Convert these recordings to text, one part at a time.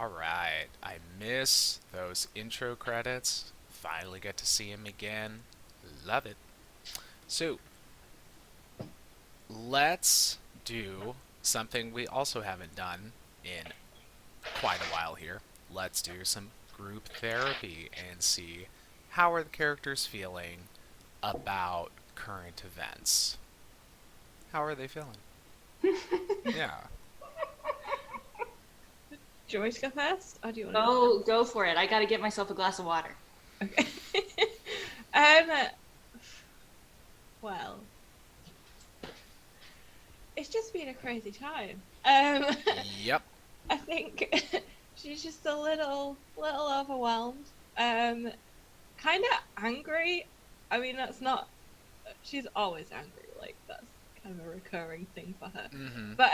All right. I miss those intro credits. Finally get to see him again. Love it. So, let's do something we also haven't done in quite a while here. Let's do some group therapy and see how are the characters feeling about current events. How are they feeling? Yeah. Do you want me to go first, or do you want Go for it. I got to get myself a glass of water. to? Okay. um. Well, it's just been a crazy time. Yep. I think she's just a little overwhelmed. Kind of angry. I mean, that's not. She's always angry. Like that's kind of a recurring thing for her. Mm-hmm. But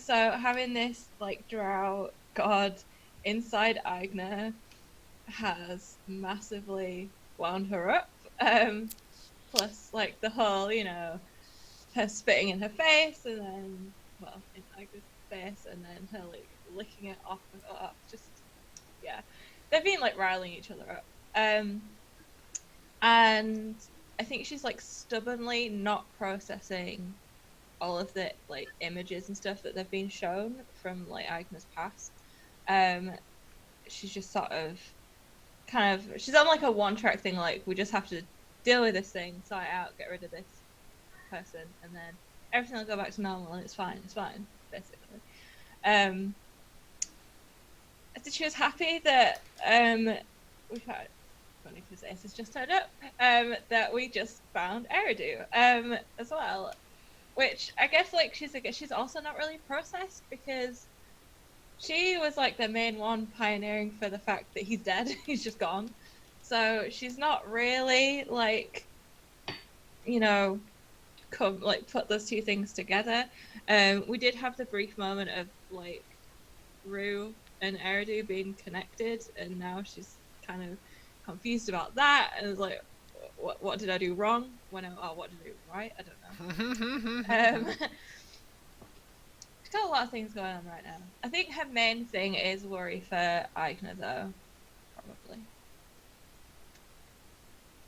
so having this like drought god inside Eigner has massively wound her up. Plus like the whole, her spitting in her face and then in Eigner's face and then her like licking it off just yeah. They've been like riling each other up. And I think she's like stubbornly not processing all of the like images and stuff that they've been shown from like Eigner's past. She's just sort of she's on like a one-track thing, like we just have to deal with this thing, sort it out, get rid of this person, and then everything will go back to normal and it's fine, basically. She was happy that we've had funny because Ace has just turned up, that we just found Eridu as well. Which I guess like she's also not really processed because she was like the main one pioneering for the fact that he's dead. He's just gone. So she's not really like, come like put those two things together. We did have the brief moment of like Rue and Eridu being connected, and now she's kind of confused about that and is like, what did I do wrong? What did I do right? I don't know. She's got a lot of things going on right now. I think her main thing is worry for Eigner, though. Probably.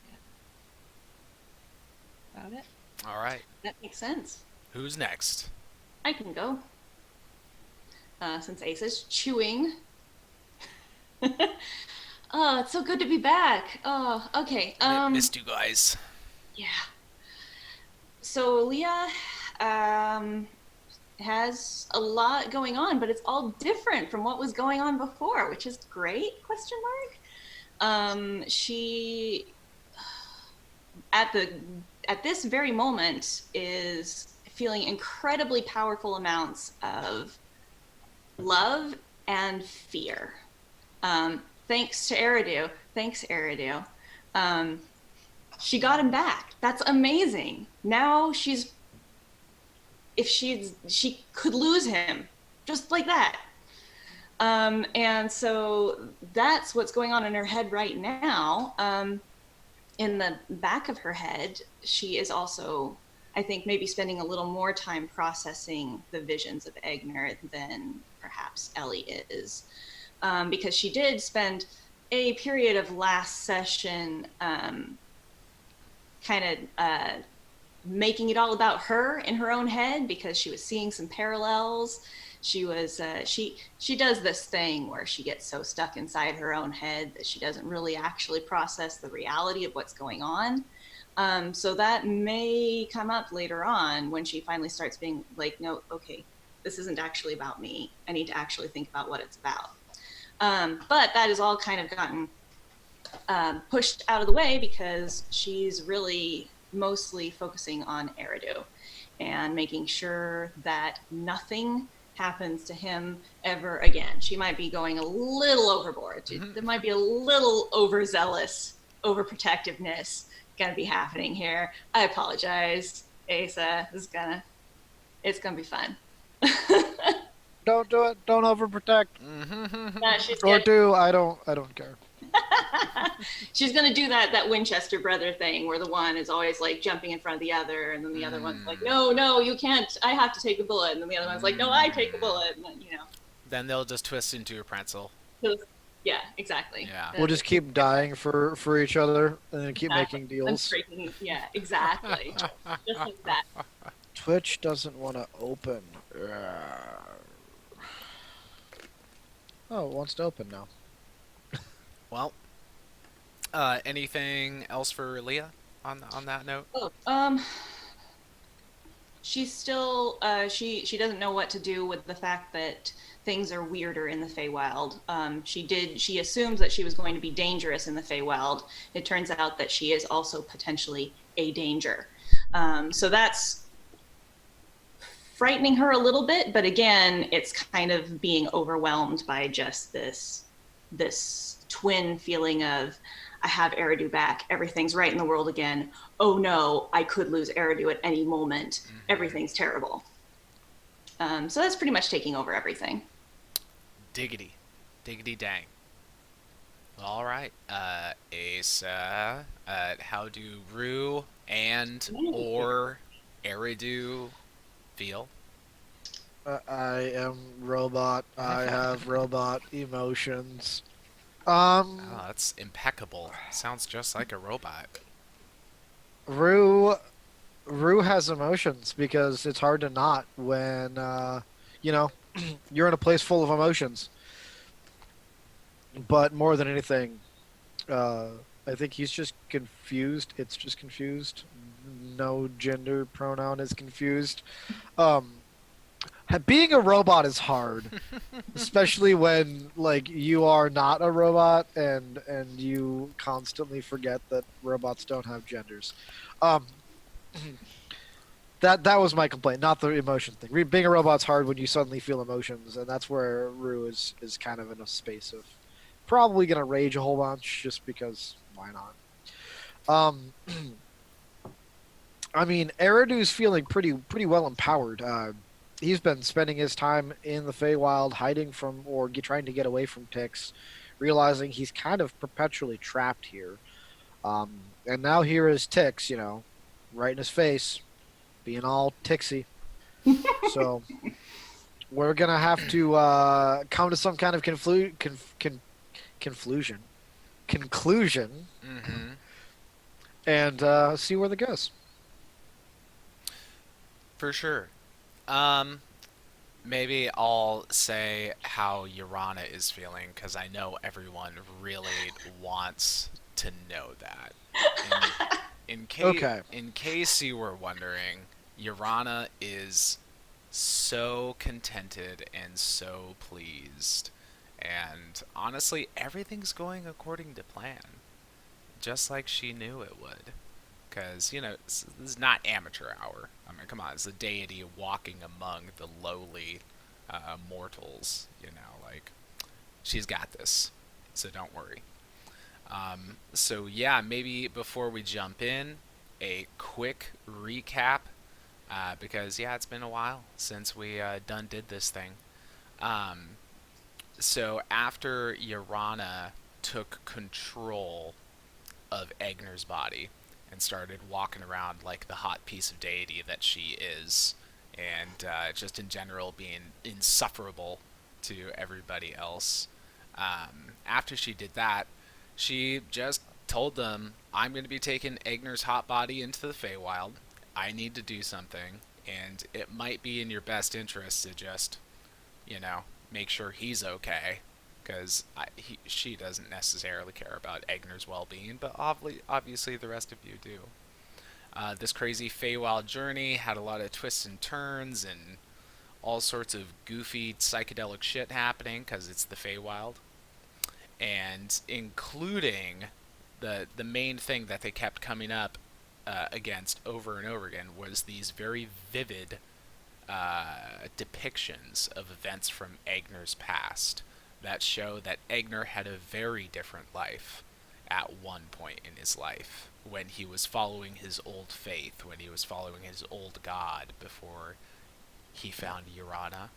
Yeah. About it. All right. That makes sense. Who's next? I can go. Since Ace is chewing. Oh, it's so good to be back. Oh, okay. Missed you guys. Yeah. So Leah has a lot going on, but it's all different from what was going on before, which is great, ? She at this very moment is feeling incredibly powerful amounts of love and fear. Thanks to Eridu. Thanks, Eridu. She got him back. That's amazing. Now she could lose him just like that. And so that's what's going on in her head right now. In the back of her head, she is also, I think, maybe spending a little more time processing the visions of Eigner than perhaps Ellie is. Because she did spend a period of last session making it all about her in her own head because she was seeing some parallels. She was she does this thing where she gets so stuck inside her own head that she doesn't really actually process the reality of what's going on. So that may come up later on when she finally starts being like, no, okay, this isn't actually about me. I need to actually think about what it's about. But that is all kind of gotten pushed out of the way because she's really mostly focusing on Eridu and making sure that nothing happens to him ever again. She might be going a little overboard. There might be a little overzealous overprotectiveness gonna be happening here. I apologize, Asa. It's gonna be fun. Don't do it. Don't overprotect. Or do. I don't care. She's gonna do that Winchester brother thing where the one is always like jumping in front of the other, and then the other one's like, no, you can't. I have to take a bullet, and then the other one's like, no, I take a bullet, and then Then they'll just twist into a pretzel. Yeah, exactly. Yeah. We'll just keep dying for each other and then keep Exactly. making I'm deals. freaking, yeah, exactly. Just like that. Twitch doesn't want to open. Oh, it wants to open now. Well, anything else for Leah on that note? Oh, she's still she doesn't know what to do with the fact that things are weirder in the Feywild. She assumes that she was going to be dangerous in the Feywild. It turns out that she is also potentially a danger. So that's frightening her a little bit, but again, it's kind of being overwhelmed by just this twin feeling of, I have Eridu back. Everything's right in the world again. Oh no, I could lose Eridu at any moment. Mm-hmm. Everything's terrible. So that's pretty much taking over everything. Diggity. Diggity dang. Alright. Asa, how do Rue and or Eridu feel? I am robot. I have robot emotions. Oh, that's impeccable. Sounds just like a robot. Rue has emotions because it's hard to not when you're in a place full of emotions. But more than anything, I think he's just confused. It's just confused. No gender pronoun is confused. Being a robot is hard, especially when like you are not a robot and you constantly forget that robots don't have genders. Um, that was my complaint, not the emotion thing. Being a robot's hard when you suddenly feel emotions, and that's where Rue is kind of in a space of probably gonna rage a whole bunch just because why not? I mean, Eridu's feeling pretty well empowered. He's been spending his time in the Feywild, hiding from or trying to get away from ticks, realizing he's kind of perpetually trapped here. And now here is ticks, right in his face, being all tixy. So we're gonna have to come to some kind of conclusion, Mm-hmm. and see where that goes. For sure. Maybe I'll say how Urana is feeling because I know everyone really wants to know that. Okay. In case you were wondering, Urana is so contented and so pleased. And honestly, everything's going according to plan, just like she knew it would. Because, this is not amateur hour. I mean, come on, it's the deity walking among the lowly mortals, like, she's got this. So don't worry. So, yeah, maybe before we jump in, a quick recap, because, yeah, it's been a while since we done did this thing. So, after Urana took control of Eigner's body and started walking around like the hot piece of deity that she is, and just in general being insufferable to everybody else. After she did that, she just told them, I'm going to be taking Eigner's hot body into the Feywild. I need to do something, and it might be in your best interest to just, make sure he's okay. Because she doesn't necessarily care about Eigner's well-being, but obviously the rest of you do. This crazy Feywild journey had a lot of twists and turns and all sorts of goofy psychedelic shit happening because it's the Feywild, and including the main thing that they kept coming up against over and over again was these very vivid depictions of events from Eigner's past that show that Eigner had a very different life at one point in his life when he was following his old faith, when he was following his old god before he found Urana.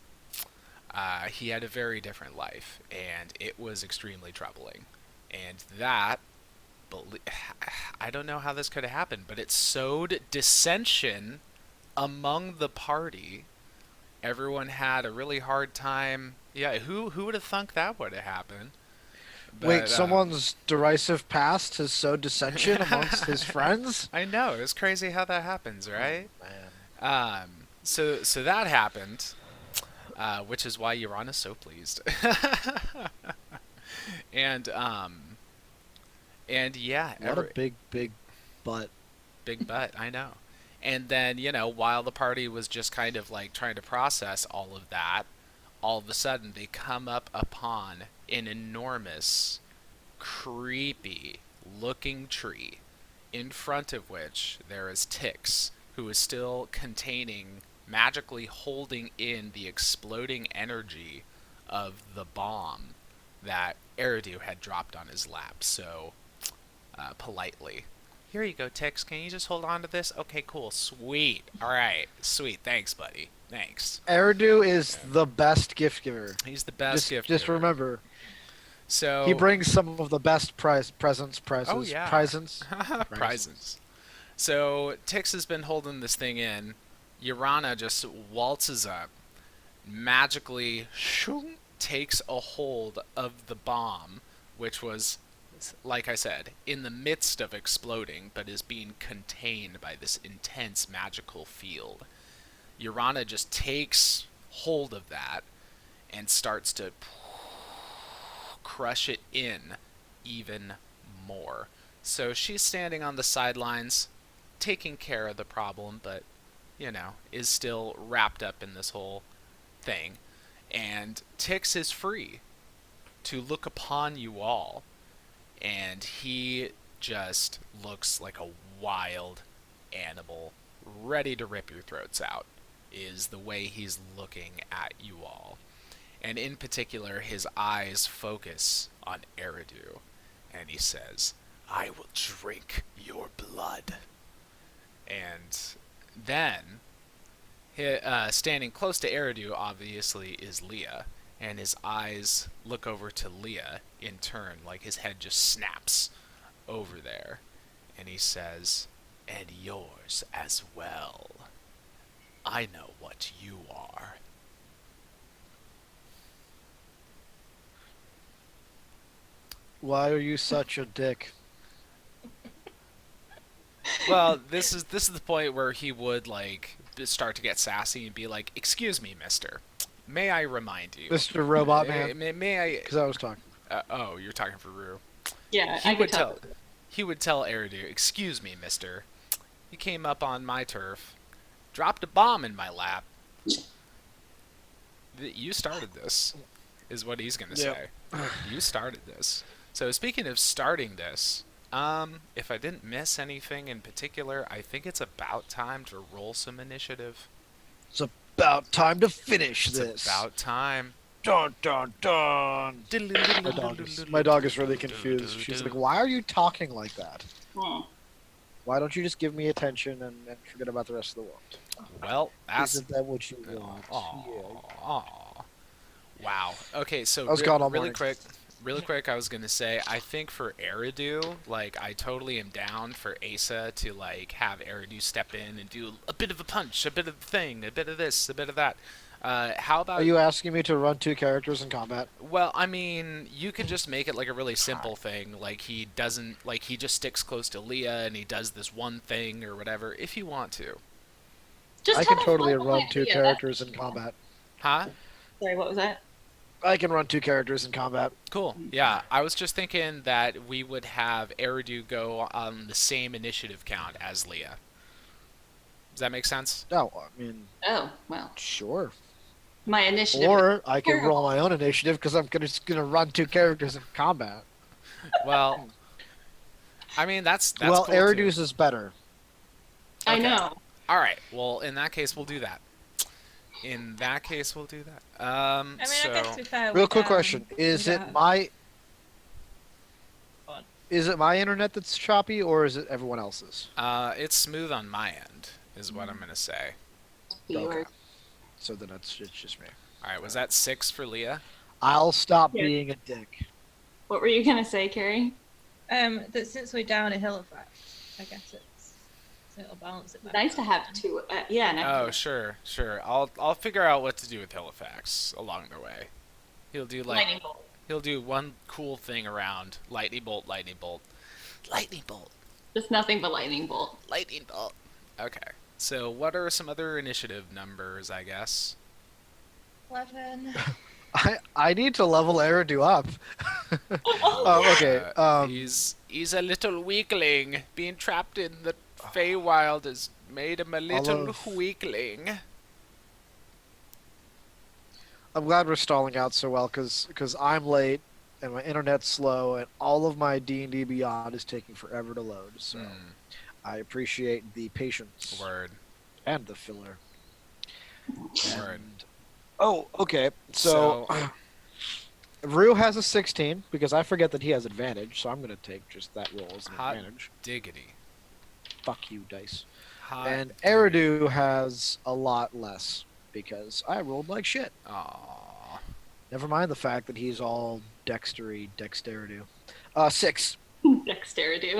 He had a very different life, and it was extremely troubling. And that, I don't know how this could have happened, but it sowed dissension among the party, Everyone had a really hard time. Yeah, who would have thunk that would have happened? Wait, But someone's derisive past has sowed dissension amongst his friends? I know, it's crazy how that happens, Oh, right? man. So that happened, which is why Urana's so pleased. and and yeah, What a big butt. big butt, I know. And then, while the party was just kind of like trying to process all of that, all of a sudden they come up upon an enormous, creepy looking tree, in front of which there is Tix, who is still containing, magically holding in the exploding energy of the bomb that Eridu had dropped on his lap. So, politely, here you go, Tix. Can you just hold on to this? Okay, cool. Sweet. All right. Sweet. Thanks, buddy. Thanks. Eridu is the best gift giver. He's the best gift Just giver. remember, So he brings some of the best presents. Oh yeah. Presents. Prizes. So Tix has been holding this thing in. Urana just waltzes up, magically shoom, takes a hold of the bomb, which was, like I said, in the midst of exploding, but is being contained by this intense magical field. Urana just takes hold of that and starts to crush it in even more. So she's standing on the sidelines, taking care of the problem, but, is still wrapped up in this whole thing. And Tix is free to look upon you all, and he just looks like a wild animal, ready to rip your throats out, is the way he's looking at you all. And in particular, his eyes focus on Eridu, and he says, "I will drink your blood." And then, standing close to Eridu, obviously, is Leah, and his eyes look over to Leah in turn, like his head just snaps over there, and he says, "And yours as well. I know what you are." Why are you such a dick? Well, this is the point where he would start to get sassy and be like, "Excuse me, Mister. May I remind you, Mr. Robot Man? May I?" Because I was talking. Oh, you're talking for Rue. Yeah, He I would could tell. he would tell Eridu, "Excuse me, Mister. You came up on my turf, dropped a bomb in my lap. You started this," is what he's gonna say. Yep. You started this. So speaking of starting this, if I didn't miss anything in particular, I think it's about time to roll some initiative. It's about time to finish It's this. about time. Dun dun dun. My dog is really confused. She's like, "Why are you talking like that? Hmm. Why don't you just give me attention and forget about the rest of the world?" Well, that's Isn't that what you want? Aw. Wow. Okay, so I was gone all really morning. quick, I was gonna say, I think for Eridu, I totally am down for Asa to have Eridu step in and do a bit of a punch, a bit of a thing, a bit of this, a bit of that. How about Are you asking me to run 2 characters in combat? Well, I mean, you could just make it a really simple thing. He doesn't, he just sticks close to Leah and he does this one thing or whatever, if you want to. Just I have can a totally fun run idea, 2 that's- characters in combat. Huh? Sorry, what was that? I can run 2 characters in combat. Cool. Yeah, I was just thinking that we would have Eridu go on the same initiative count as Leah. Does that make sense? No, I mean, Oh, well, sure. my initiative. Or I can terrible. roll my own initiative because I'm just gonna run 2 characters in combat. Well, I mean, that's Well, cool Eridu's too. is better. I Okay. know. All right. Well, in that case, we'll do that. In that case, we'll do that. I mean, So I guess to be fair, Real quick question: we Is don't it have- my Go on. is it my internet that's choppy, or is it everyone else's? it's smooth on my end, is what I'm gonna say. Be Okay. yours. So then it's just me. All right. Was that 6 for Leah? I'll stop Yeah. being a dick. What were you gonna say, Carrie? That since we're down a Hillowfax, I guess it's so it'll balance it back. Nice to out. have two. Yeah. Nice to Oh, have sure, sure. I'll figure out what to do with Hillowfax along the way. He'll do like lightning bolt. he'll do one cool thing around lightning bolt, lightning bolt, lightning bolt, Just nothing but lightning bolt. lightning bolt. Okay. So what are some other initiative numbers? I guess. 11. I need to level Eridu up. Okay. He's a little weakling. Being trapped in the Feywild has made him a little weakling. I'm glad we're stalling out so well because I'm late and my internet's slow and all of my D&D Beyond is taking forever to load. So I appreciate the patience Word. and the filler. Word. Oh, okay. So Rue has a 16 because I forget that he has advantage, so I'm going to take just that roll as an Hot advantage. diggity. Fuck you, dice. Hot And diggity. Eridu has a lot less because I rolled like shit. Aww. Never mind the fact that he's all dexterity. 6. Dexterity.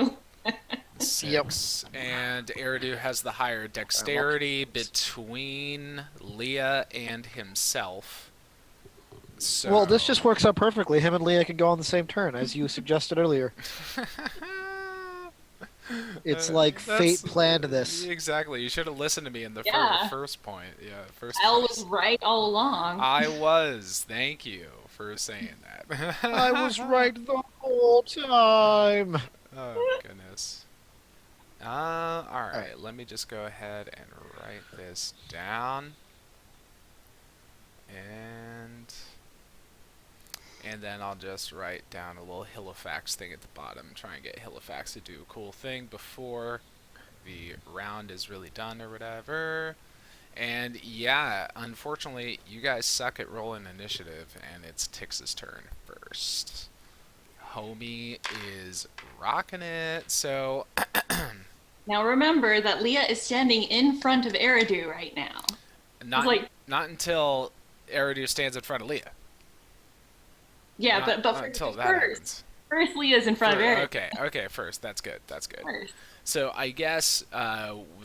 6. And Eridu has the higher dexterity between Leah and himself. So... Well, this just works out perfectly. Him and Leah can go on the same turn, as you suggested earlier. It's like fate planned this. Exactly. You should have listened to me in the Yeah. first point. Yeah, first. Al place. was right all along. I was. Thank you for saying that. I was right the whole time. Oh goodness. All right. Let me just go ahead and write this down. And then I'll just write down a little Hillowfax thing at the bottom. Try and get Hillowfax to do a cool thing before the round is really done or whatever. And yeah, unfortunately, you guys suck at rolling initiative, and it's Tix's turn first. Homie is rocking it, so... Now remember that Leah is standing in front of Eridu right now. Not until Eridu stands in front of Leah. Yeah, Not but until that first, happens. first Leah's in front of Eridu. Okay, first. That's good. First. So I guess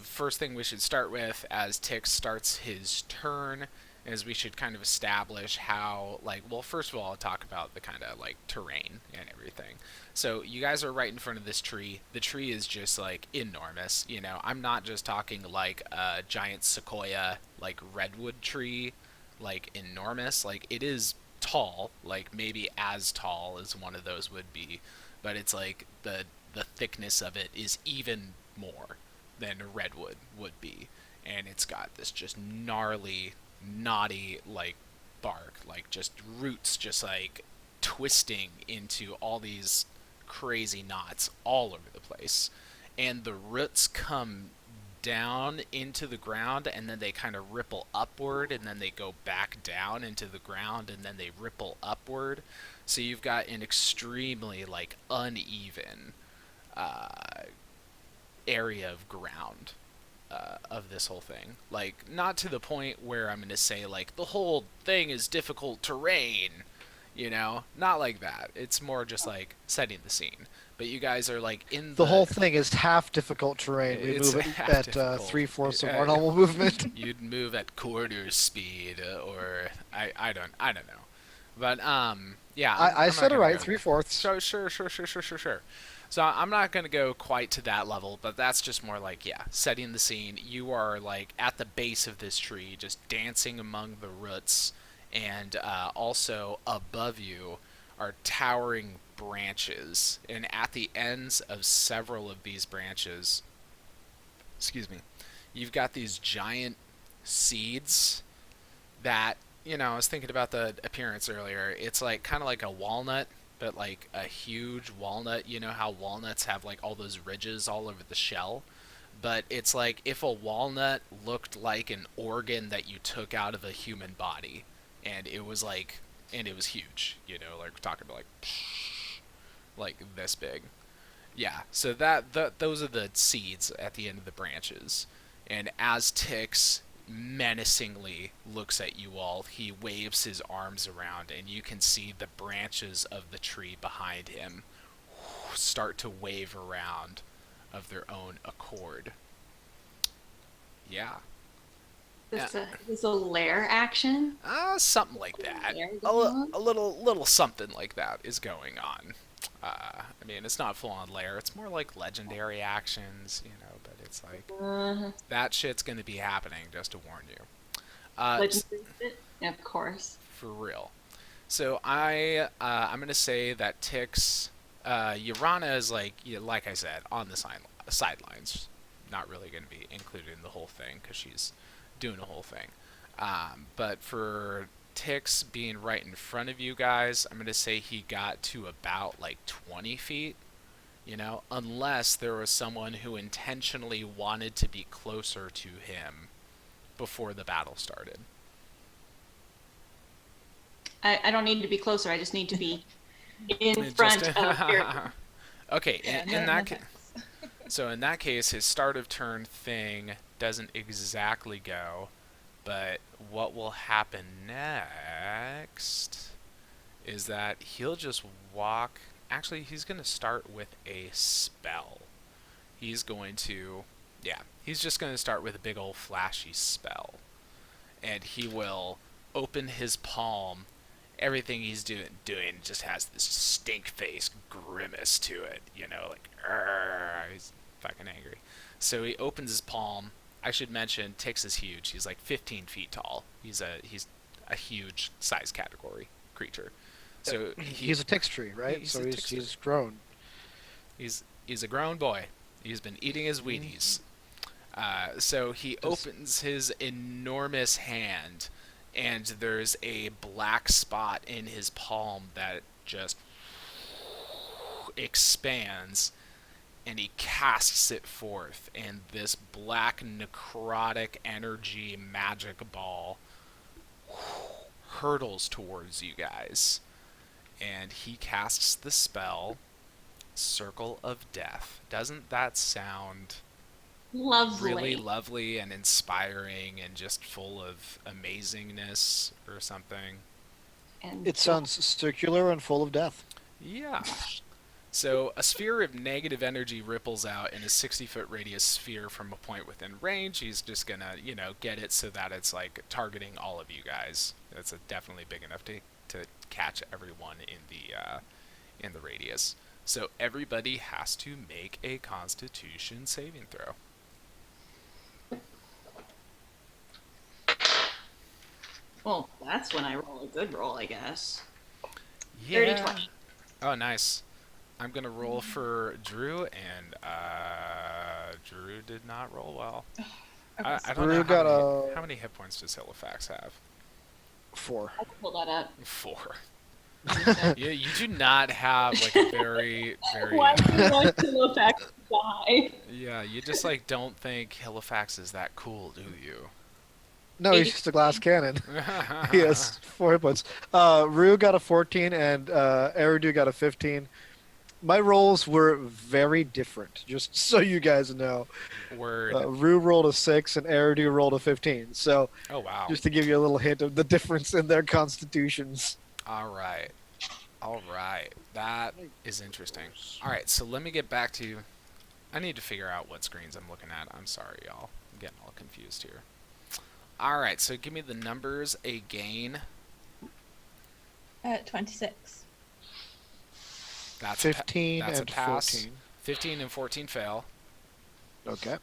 first thing we should start with, as Tix starts his turn, is we should kind of establish how, well, first of all, I'll talk about the kind of, terrain and everything. So you guys are right in front of this tree. The tree is just, enormous. I'm not just talking, a giant sequoia, redwood tree, enormous. It is tall, maybe as tall as one of those would be, but it's the thickness of it is even more than a redwood would be, and it's got this just gnarly, knotty bark, just roots just twisting into all these crazy knots all over the place, and the roots come down into the ground, and then they kind of ripple upward, and then they go back down into the ground, and then they ripple upward. So you've got an extremely uneven area of ground of this whole thing. Not to the point where I'm going to say the whole thing is difficult terrain, not like that. It's more just setting the scene. But you guys are in the whole thing is half difficult terrain. We move it at 3/4 of our normal movement. You'd move at quarter speed, or I don't know. But yeah. I said it right, 3/4. Sure. So I'm not going to go quite to that level, but that's just more setting the scene. You are at the base of this tree, just dancing among the roots, and also above you are towering branches, and at the ends of several of these branches, you've got these giant seeds that, I was thinking about the appearance earlier. It's kind of like a walnut, but a huge walnut. You know how walnuts have all those ridges all over the shell? But it's if a walnut looked like an organ that you took out of a human body, and it was huge, we're talking about this big. Yeah, so those are the seeds at the end of the branches. And as Tix menacingly looks at you all, he waves his arms around, and you can see the branches of the tree behind him start to wave around of their own accord. Yeah. This a lair action? Something like that. Lair going on? A little something like that is going on. I mean, it's not full on lair. It's more like legendary actions, you know. But it's like that shit's gonna be happening. Just to warn you. Legendary shit? Of course. For real. So I'm gonna say that Tix, Urana is like I said on the sidelines, not really gonna be included in the whole thing because she's doing the whole thing. But for Tix being right in front of you guys, I'm gonna say he got to about like 20 feet. You know, unless there was someone who intentionally wanted to be closer to him before the battle started. I don't need to be closer. I just need to be in It front just of your. okay. Yeah, In no that thanks. so in that case, his start of turn thing doesn't exactly go, but what will happen next is that he'll just walk. Actually, he's going to start with a spell. He's going to, yeah, he's just going to start with a big old flashy spell. And he will open his palm. Everything he's doing just has this stink face grimace to it, you know, like, he's fucking angry. So he opens his palm. I should mention, Tix is huge. He's like 15 feet tall. He's a huge size category creature. So He's a Tix tree, right? he's So a he's Tix he's grown. he's a grown boy. He's been eating his Wheaties. So he opens his enormous hand, and there's a black spot in his palm that just expands, and he casts it forth, and this black necrotic energy magic ball hurtles towards you guys. And he casts the spell Circle of Death. Doesn't that sound Lovely. really lovely and inspiring and just full of amazingness or something? And It sounds circular and full of death. Yeah. So a sphere of negative energy ripples out in a 60-foot radius sphere from a point within range. He's just gonna, you know, get it so that it's like targeting all of you guys. It's definitely big enough to catch everyone in the radius. So everybody has to make a Constitution saving throw. Well, that's when I roll a good roll, I guess. Yeah. 30-20. Oh, nice. I'm gonna roll for Drew, and Drew did not roll well. I don't know Drew got how many hit points does Hillowfax have? 4. I can pull that up. 4. Yeah, you do not have like a very Why do you want Hillowfax to die? yeah, you just like don't think Hillowfax is that cool, do you? No, he's just a glass cannon. He has 4 hit points. Rue got a 14 and Eridu got a 15. My rolls were very different, just so you guys know. Word. Rue rolled a 6 and Eridu rolled a 15. So, Oh wow. just to give you a little hint of the difference in their constitutions. All right. That is interesting. All right, so let me get back to. I need to figure out what screens I'm looking at. I'm sorry, y'all. I'm getting all confused here. All right, so give me the numbers again. 26. That's 15 that's and a pass. 14. 15 and 14 fail, Okay.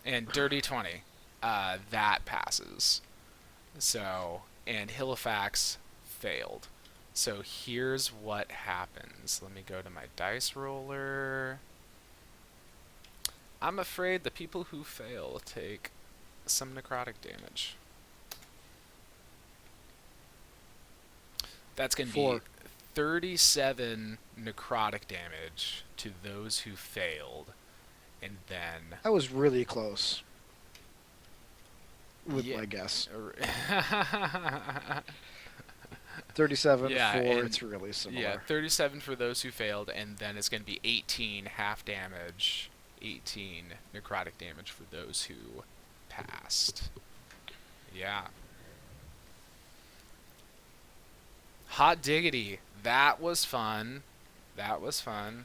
and dirty 20. That passes. So, and Hillowfax failed. So here's what happens. Let me go to my dice roller. I'm afraid the people who fail take some necrotic damage. That's going to be 4. 37 necrotic damage to those who failed. And then I was really close with Yeah. my guess. 37 Yeah, 4, and- it's really similar. yeah, 37 for those who failed, and then it's going to be 18 half damage, 18 necrotic damage for those who passed. Yeah. Hot diggity. That was fun.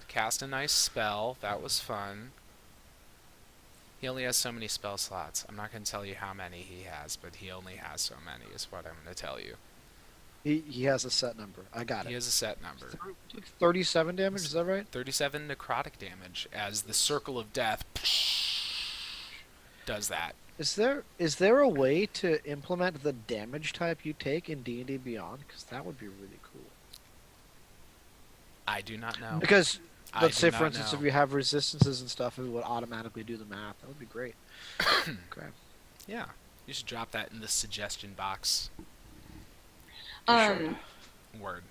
Cast a nice spell. That was fun. He only has so many spell slots. I'm not going to tell you how many he has, but he only has so many is what I'm going to tell you. He has a set number. I got He it. has a set number. 37 damage. Is that right? 37 necrotic damage as the Circle of Death does that. Is there a way to implement the damage type you take in D&D Beyond? Because that would be really cool. I do not know. Because I let's do say, not for instance, know. if you have resistances and stuff, it would automatically do the math. That would be great. Okay. Yeah. You should drop that in the suggestion box. Um, Word.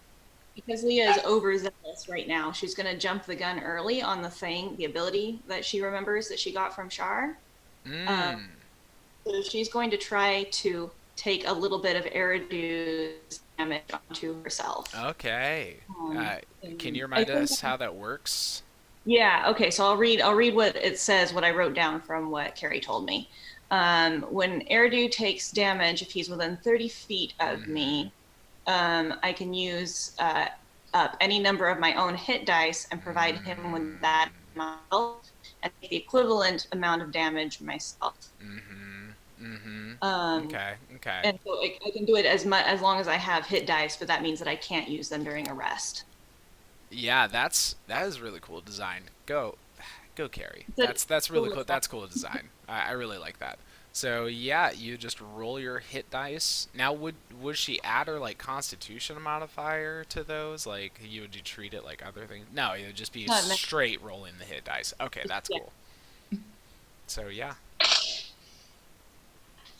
because Leah is overzealous right now, she's going to jump the gun early on the ability that she remembers that she got from Shar. Mm. So she's going to try to take a little bit of Eridu's damage onto herself. Okay. Can you I remind think us how that works? Yeah. Okay. So I'll read what it says, what I wrote down from what Carrie told me. When Eridu takes damage, if he's within 30 feet of me, I can use up any number of my own hit dice and provide him with that amount and take the equivalent amount of damage myself. Okay. And so I can do it as long as I have hit dice, but that means that I can't use them during a rest. Yeah, that is really cool design. Go, Carrie. It's That's really cool cool. That's cool design. I really like that. So yeah, you just roll your hit dice. Now, would she add her like Constitution modifier to those? Like, would you treat it like other things? No, it would just be straight rolling the hit dice. Okay, that's cool. So yeah.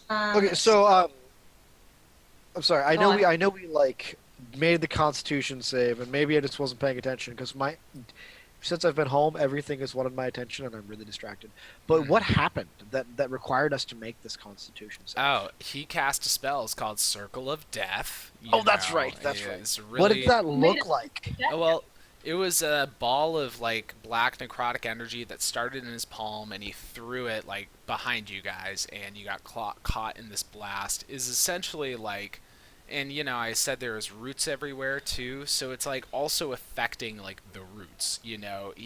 Okay, so I'm sorry. I know we like made the Constitution save, and maybe I just wasn't paying attention because since I've been home, everything has wanted my attention, and I'm really distracted. But what happened that required us to make this Constitution save? Oh, he cast a spell. It's called Circle of Death. That's right. That's right. Really, what did that look like? Well, it was a ball of like black necrotic energy that started in his palm, and he threw it like behind you guys, and you got caught in this blast. Is essentially like, and I said there was roots everywhere too, so it's like also affecting like the roots. He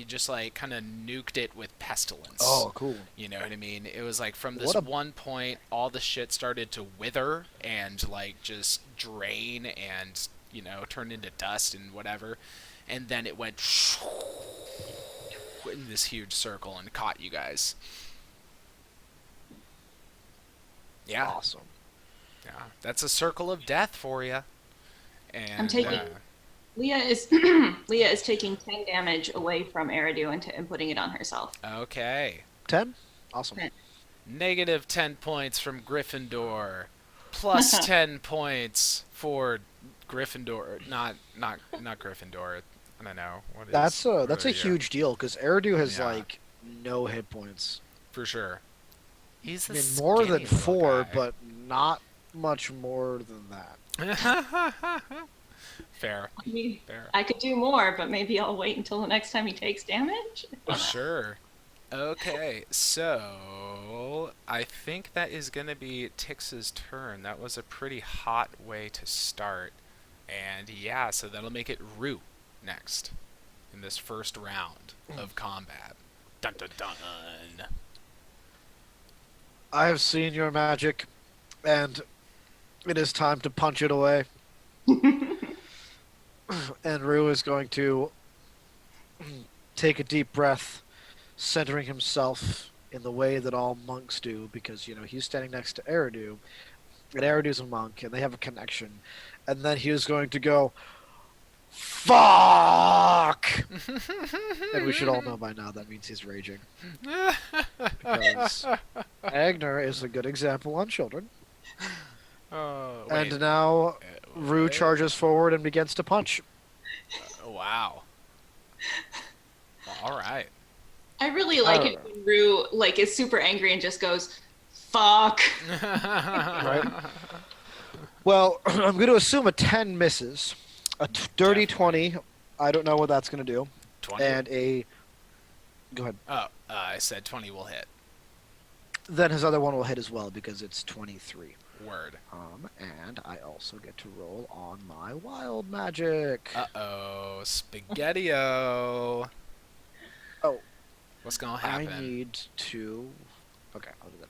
just like kind of nuked it with pestilence. Oh, cool. You know what I mean? It was like from this one point, all the shit started to wither and like just drain and turn into dust and whatever. And then it went in this huge circle and caught you guys. Yeah. Awesome. Yeah, that's a Circle of Death for you. And I'm taking Leah is Leah is taking 10 damage away from Eridu and putting it on herself. Okay. 10? Awesome. 10. Negative 10 points from Gryffindor. Plus 10 points for Gryffindor. Not Gryffindor. I don't know. That's a huge deal because Eridu has like no hit points. For sure. He's more than 4, guy. but not much more than that. Fair. I mean, Fair. I could do more, but maybe I'll wait until the next time he takes damage. Sure. Okay, so I think that is going to be Tix's turn. That was a pretty hot way to start. And yeah, so that'll make it Rue next in this first round of combat. Dun dun dun. I have seen your magic, and it is time to punch it away. And Rue is going to take a deep breath, centering himself in the way that all monks do, because he's standing next to Eridu, and Eridu's a monk, and they have a connection. And then he is going to go, "Fuck!" And we should all know by now that means he's raging. Because Eigner is a good example on children. And now Rue charges forward and begins to punch. Wow. All right. I really like it when Rue is super angry and just goes, "Fuck." Right? Well, I'm going to assume a 10 misses. A dirty 20, I don't know what that's going to do. 20? And a... Go ahead. Oh, I said 20 will hit. Then his other one will hit as well because it's 23. Word. And I also get to roll on my wild magic. Uh-oh. Spaghetti-o. Oh. What's going to happen? I need to Okay, I'll do that.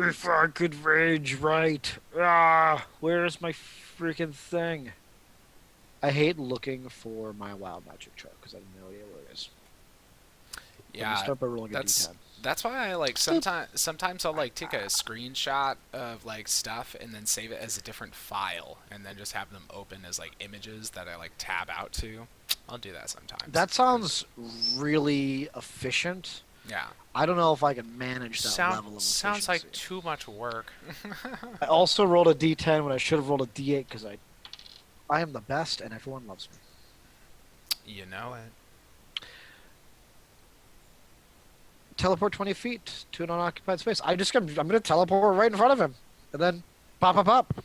If I could rage right. Where's my freaking thing? I hate looking for my wild magic chart because I have no idea where it is. Let me Yeah, start by rolling a that's d10. that's why I like sometimes I'll like take a screenshot of like stuff and then save it as a different file and then just have them open as like images that I like tab out to. I'll do that sometimes. That sounds really efficient. Yeah. I don't know if I can manage that level of Sounds efficiency. like too much work. I also rolled a d10 when I should have rolled a d8 because I am the best and everyone loves me. You know it. Teleport 20 feet to an unoccupied space. I'm going to teleport right in front of him. And then pop, pop, pop.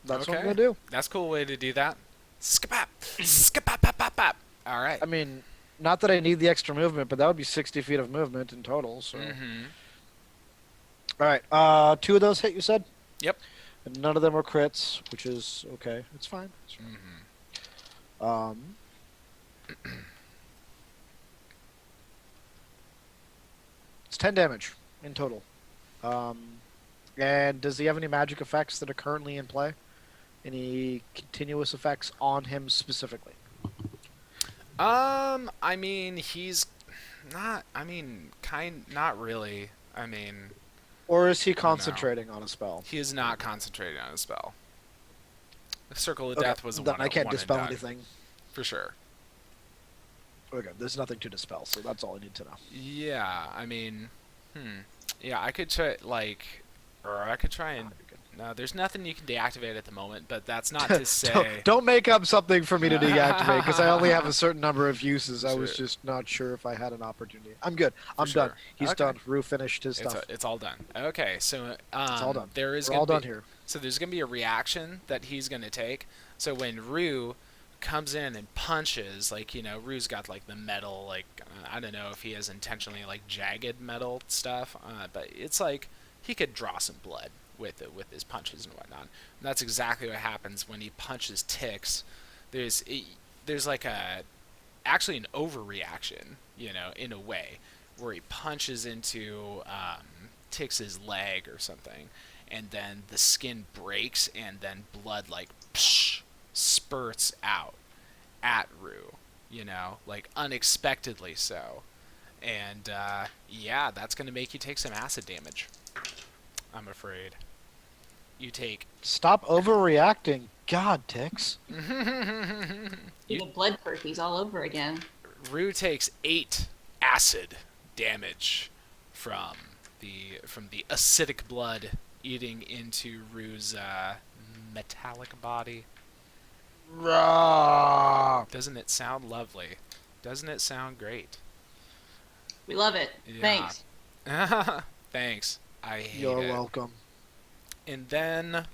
That's what I'm going to do. That's a cool way to do that. Skip-up. Skip-up, pop, pop, pop. All right. I mean, not that I need the extra movement, but that would be 60 feet of movement in total. So, all right. 2 of those hit, you said? Yep. And none of them were crits, which is okay. It's fine. It's fine. It's 10 damage in total. And does he have any magic effects that are currently in play? Any continuous effects on him specifically? I mean, he's not. I mean, not really. I mean, Or is he concentrating on a spell? he is not concentrating on a spell. The Circle of Okay, Death was a then one. I can't one and dispel done, anything. for sure. Okay, there's nothing to dispel, so that's all I need to know. Yeah, I mean, yeah, I could try or I could try and. No, there's nothing you can deactivate at the moment, but that's not to say. Don't make up something for me to deactivate, because I only have a certain number of uses. I was Sure. just not sure if I had an opportunity. I'm good. I'm sure. done. He's Okay. done. Rue finished his stuff. It's all done. Okay, so It's all done. there is We're gonna all be, done here. So there's gonna be a reaction that he's gonna take. So when Rue comes in and punches, like Rue's got like the metal, like I don't know if he has intentionally like jagged metal stuff, but it's like he could draw some blood with his punches and whatnot. And that's exactly what happens when he punches Tix. There's like actually an overreaction, in a way, where he punches into Tix's leg or something, and then the skin breaks and then blood like spurts out at Rue, like unexpectedly so. And yeah, that's gonna make you take some acid damage, I'm afraid. You take Stop overreacting. God, Tix. The blood herpes all over again. Rue takes 8 acid damage from the acidic blood eating into Rue's metallic body. Rah! Doesn't it sound lovely? Doesn't it sound great? We love it. Yeah. Thanks. Thanks. I hate You're it. welcome. And then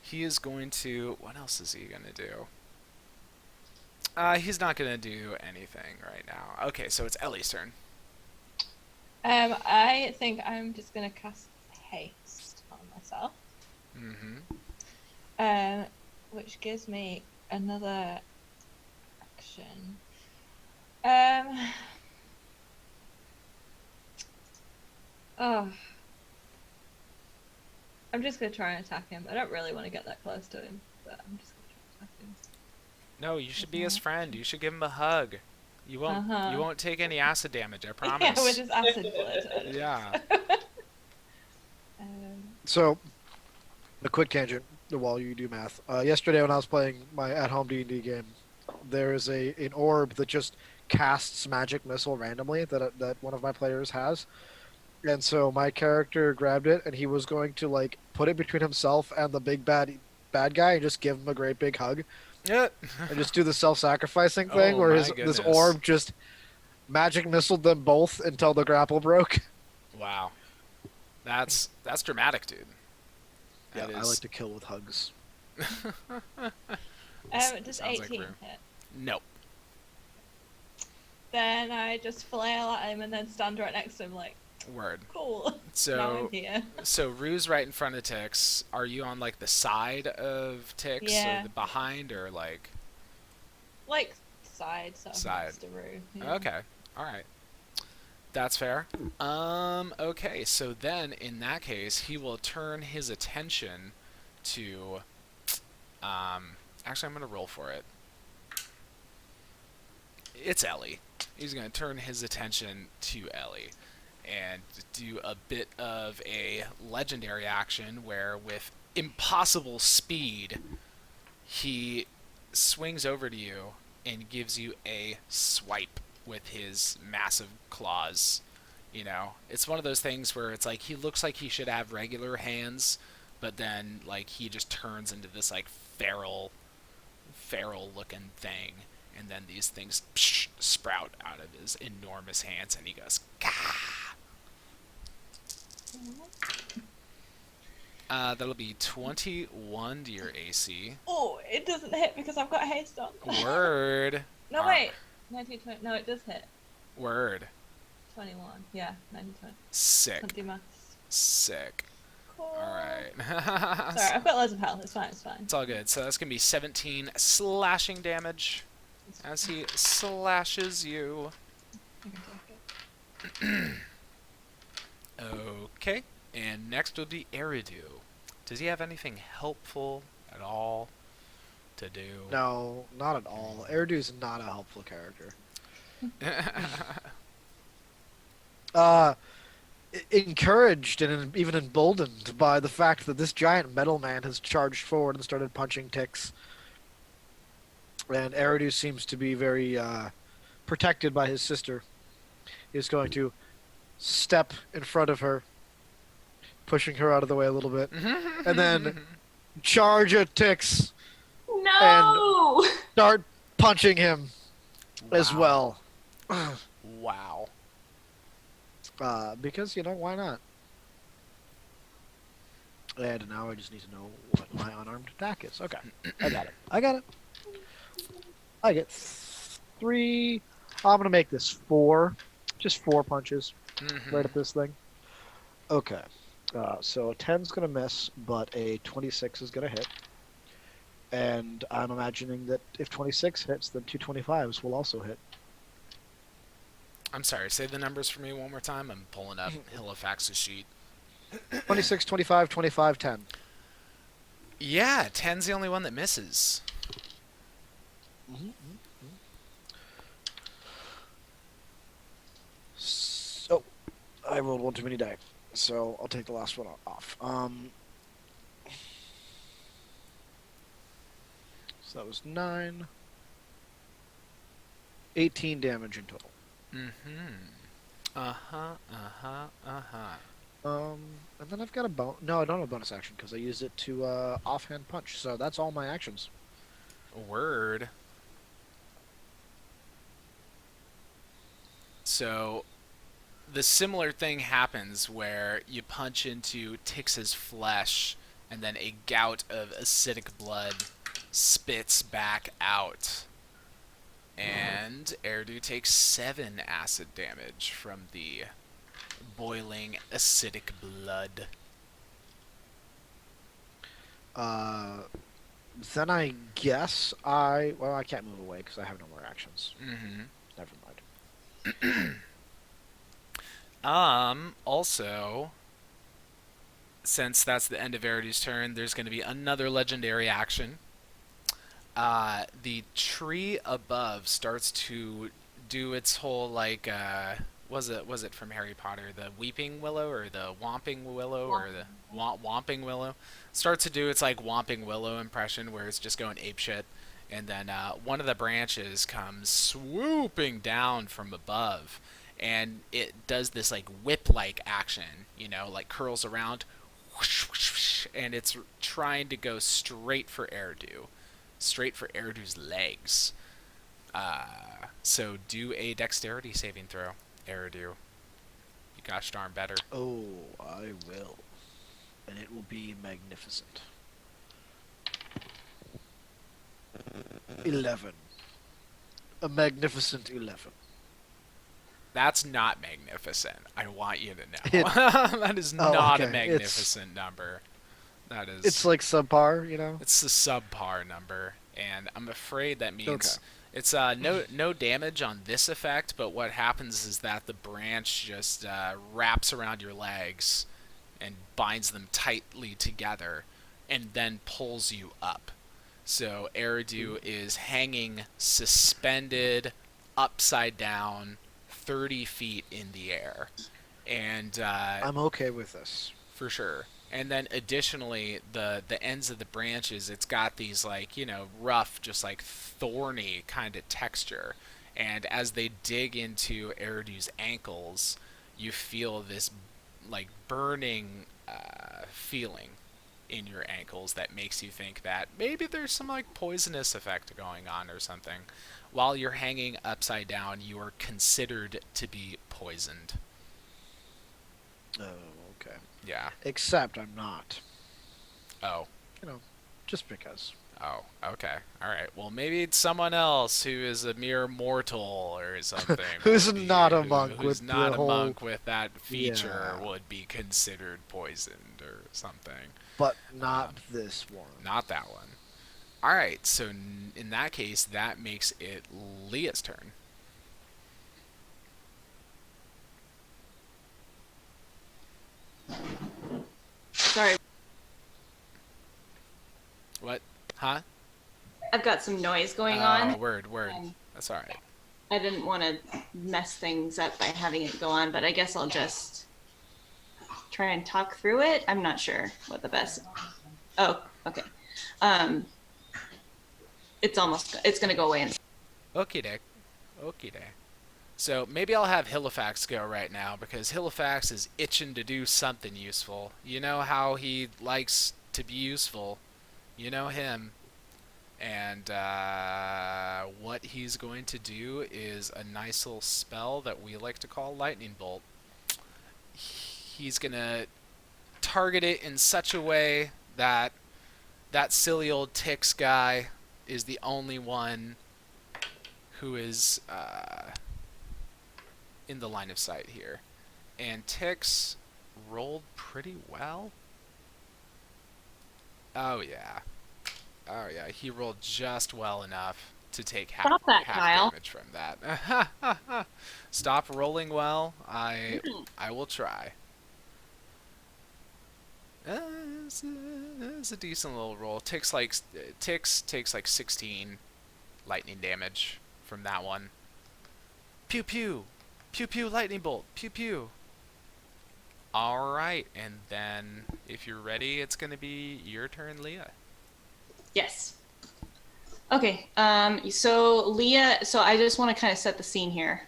he is going to. What else is he going to do? He's not going to do anything right now. Okay, so it's Ellie's turn. I think I'm just gonna cast haste on myself. Which gives me another action. Oh. I'm just gonna try and attack him. I don't really want to get that close to him, but I'm just gonna try and attack him. No, you should be his friend. You should give him a hug. You won't. Uh-huh. You won't take any acid damage. I promise. Yeah, with his acid blood. Yeah. So, a quick tangent while you do math. Yesterday when I was playing my at-home D&D game, there is an orb that just casts magic missile randomly that one of my players has. And so my character grabbed it and he was going to like put it between himself and the big bad guy and just give him a great big hug. Yeah. And just do the self-sacrificing thing Oh, where my this goodness. orb just magic missiled them both until the grapple broke. Wow. That's dramatic, dude. Yeah, That I is- like to kill with hugs. Does Sounds like 18 Rue. hit? Nope. Then I just flail at him and then stand right next to him like, Word. cool. Now I'm So here. so Rue's right in front of Tix. Are you on like the side of Tix Yeah. or the behind or like? Like, side, so I'm Side. next to Rue. Yeah. Okay. All right. That's fair. Okay, so then in that case, he will turn his attention to. Actually, I'm gonna roll for it. It's Ellie. He's gonna turn his attention to Ellie, and do a bit of a legendary action where, with impossible speed, he swings over to you and gives you a swipe with his massive claws. You know, it's one of those things where it's like he looks like he should have regular hands, but then like he just turns into this like feral looking thing, and then these things sprout out of his enormous hands, and he goes, Gah! That'll be 21 to your AC. Oh, it doesn't hit because I've got haste on. Word. No, wait. 19, 20. No, it does hit. Word. 21. Yeah, 19, 20. Sick. Can't do maths. Sick. Cool. Alright. Sorry, I've got loads of health. It's fine, it's fine. It's all good. So that's going to be 17 slashing damage as he slashes you. I can take it. Okay. And next will be Eridu. Does he have anything helpful at all to do? No, not at all. Eridu's not a helpful character. Encouraged and even emboldened by the fact that this giant metal man has charged forward and started punching ticks. And Eridu seems to be very protected by his sister. He's going to step in front of her, pushing her out of the way a little bit, and then charge at Tix No! start punching him as well. Wow. Because, you know, why not? And now I just need to know what my unarmed attack is. Okay, I got it. I get 3. I'm going to make this 4. Just 4 punches right at this thing. Okay. So a 10's going to miss, but a 26 is going to hit. And I'm imagining that if 26 hits, then 2 25s will also hit. I'm sorry, say the numbers for me one more time. I'm pulling up Hillowfax's sheet. 26, 25, 25, 10. Yeah, 10's the only one that misses. So, I rolled one too many die. So, I'll take the last one off. So that was 9. 18 damage in total. And then I've got a No, I don't have a bonus action because I used it to offhand punch. So that's all my actions. Word. So, the similar thing happens where you punch into Tix's flesh, and then a gout of acidic blood spits back out. And Eridu takes 7 acid damage from the boiling acidic blood. Then I guess I can't move away because I have no more actions. Never mind. Also, since that's the end of Eridu's turn, there's going to be another legendary action. The tree above starts to do its whole like was it from Harry Potter, the weeping willow or the whomping willow or the whomping willow, starts to do its like whomping willow impression where it's just going apeshit, and then one of the branches comes swooping down from above, and it does this like whip-like action, you know, like curls around, whoosh, whoosh, whoosh, and it's trying to go straight for Eridu's legs. So do a dexterity saving throw, Eridu. You gosh darn better. Oh, I will. And it will be magnificent. 11. A magnificent 11. That's not magnificent. I want you to know. That is not a magnificent number. That is. It's like subpar, you know? It's a subpar number, and I'm afraid that means It's no damage on this effect, but what happens is that the branch just wraps around your legs and binds them tightly together, and then pulls you up. So Eridu is hanging suspended upside down 30 feet in the air. And I'm okay with this. for sure. And then additionally, the ends of the branches, it's got these like, rough, just like thorny kind of texture. And as they dig into Eridu's ankles, you feel this like burning feeling in your ankles that makes you think that maybe there's some like poisonous effect going on or something. While you're hanging upside down, you are considered to be poisoned. Oh, okay. Yeah. Except I'm not. Oh. Just because. Oh, okay. All right. Well, maybe it's someone else who is a mere mortal or something. Who's would be- not a who- monk Who's with not the a whole- monk with that feature Yeah. would be considered poisoned or something. But not this one. Not that one. All right. So in that case, that makes it Leah's turn. Sorry, What? Huh? I've got some noise going Oh, on. word. Um, That's all right. I didn't want to mess things up by having it go on, but I guess I'll just try and talk through it. I'm not sure what the best. Oh, okay. It's gonna go away in. Okie doke. Okie doke. So maybe I'll have Hillowfax go right now because Hillowfax is itching to do something useful. You know how he likes to be useful. You know him. And what he's going to do is a nice little spell that we like to call Lightning Bolt. He's going to target it in such a way that that silly old Tix guy is the only one who is in the line of sight here. And Tix rolled pretty well. Oh yeah. Oh yeah, he rolled just well enough to take half, Stop that, half Kyle. damage from that. Stop rolling well. I will try. It's a decent little roll. Tix takes like 16 lightning damage from that one. Pew pew. Pew pew lightning bolt. Pew pew. Alright, and then if you're ready, it's gonna be your turn, Leah. Yes. Okay. So Leah. So I just want to kind of set the scene here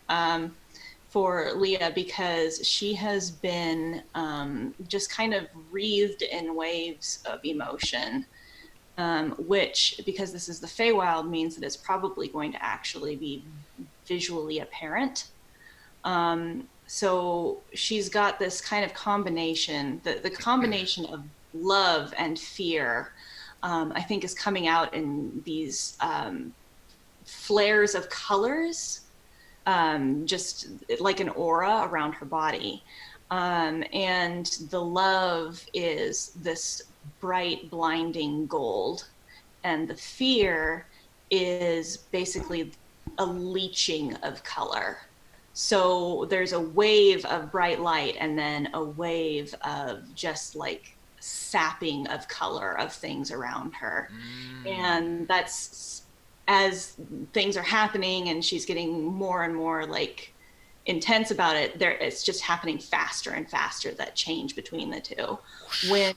for Leah because she has been just kind of wreathed in waves of emotion, which, because this is the Feywild, means that it's probably going to actually be visually apparent. So she's got this kind of combination, the combination of love and fear, I think is coming out in these flares of colors, just like an aura around her body. And the love is this bright, blinding gold. And the fear is basically a leeching of color. So there's a wave of bright light and then a wave of just like sapping of color of things around her. And that's as things are happening and she's getting more and more like intense about it, it's just happening faster and faster, that change between the two. When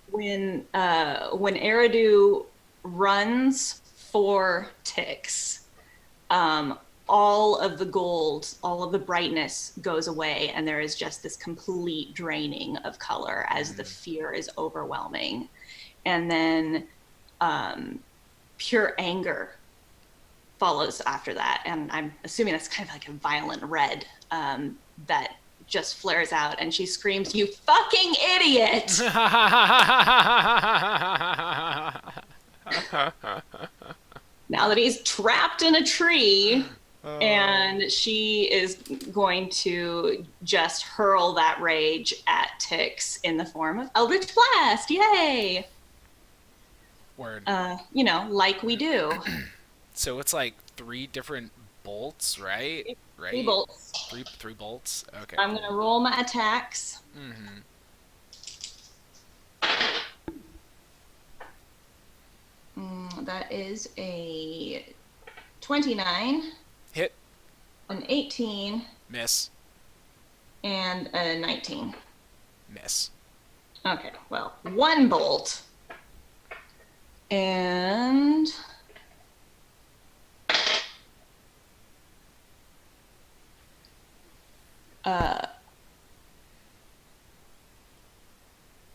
when Eridu runs for Tix, all of the gold, all of the brightness goes away, and there is just this complete draining of color as the fear is overwhelming. And then pure anger follows after that. And I'm assuming that's kind of like a violent red that just flares out, and she screams, "You fucking idiot!" Now that he's trapped in a tree, and she is going to just hurl that rage at Tix in the form of Eldritch Blast. Yay! Word. Like we do. So it's like 3 different bolts, right? Three Right? bolts. Three bolts. Okay, I'm cool. gonna roll my attacks. Mm-hmm. That is a 29, Hit. an 18, Miss. and a 19. Miss. Okay, well, one bolt. And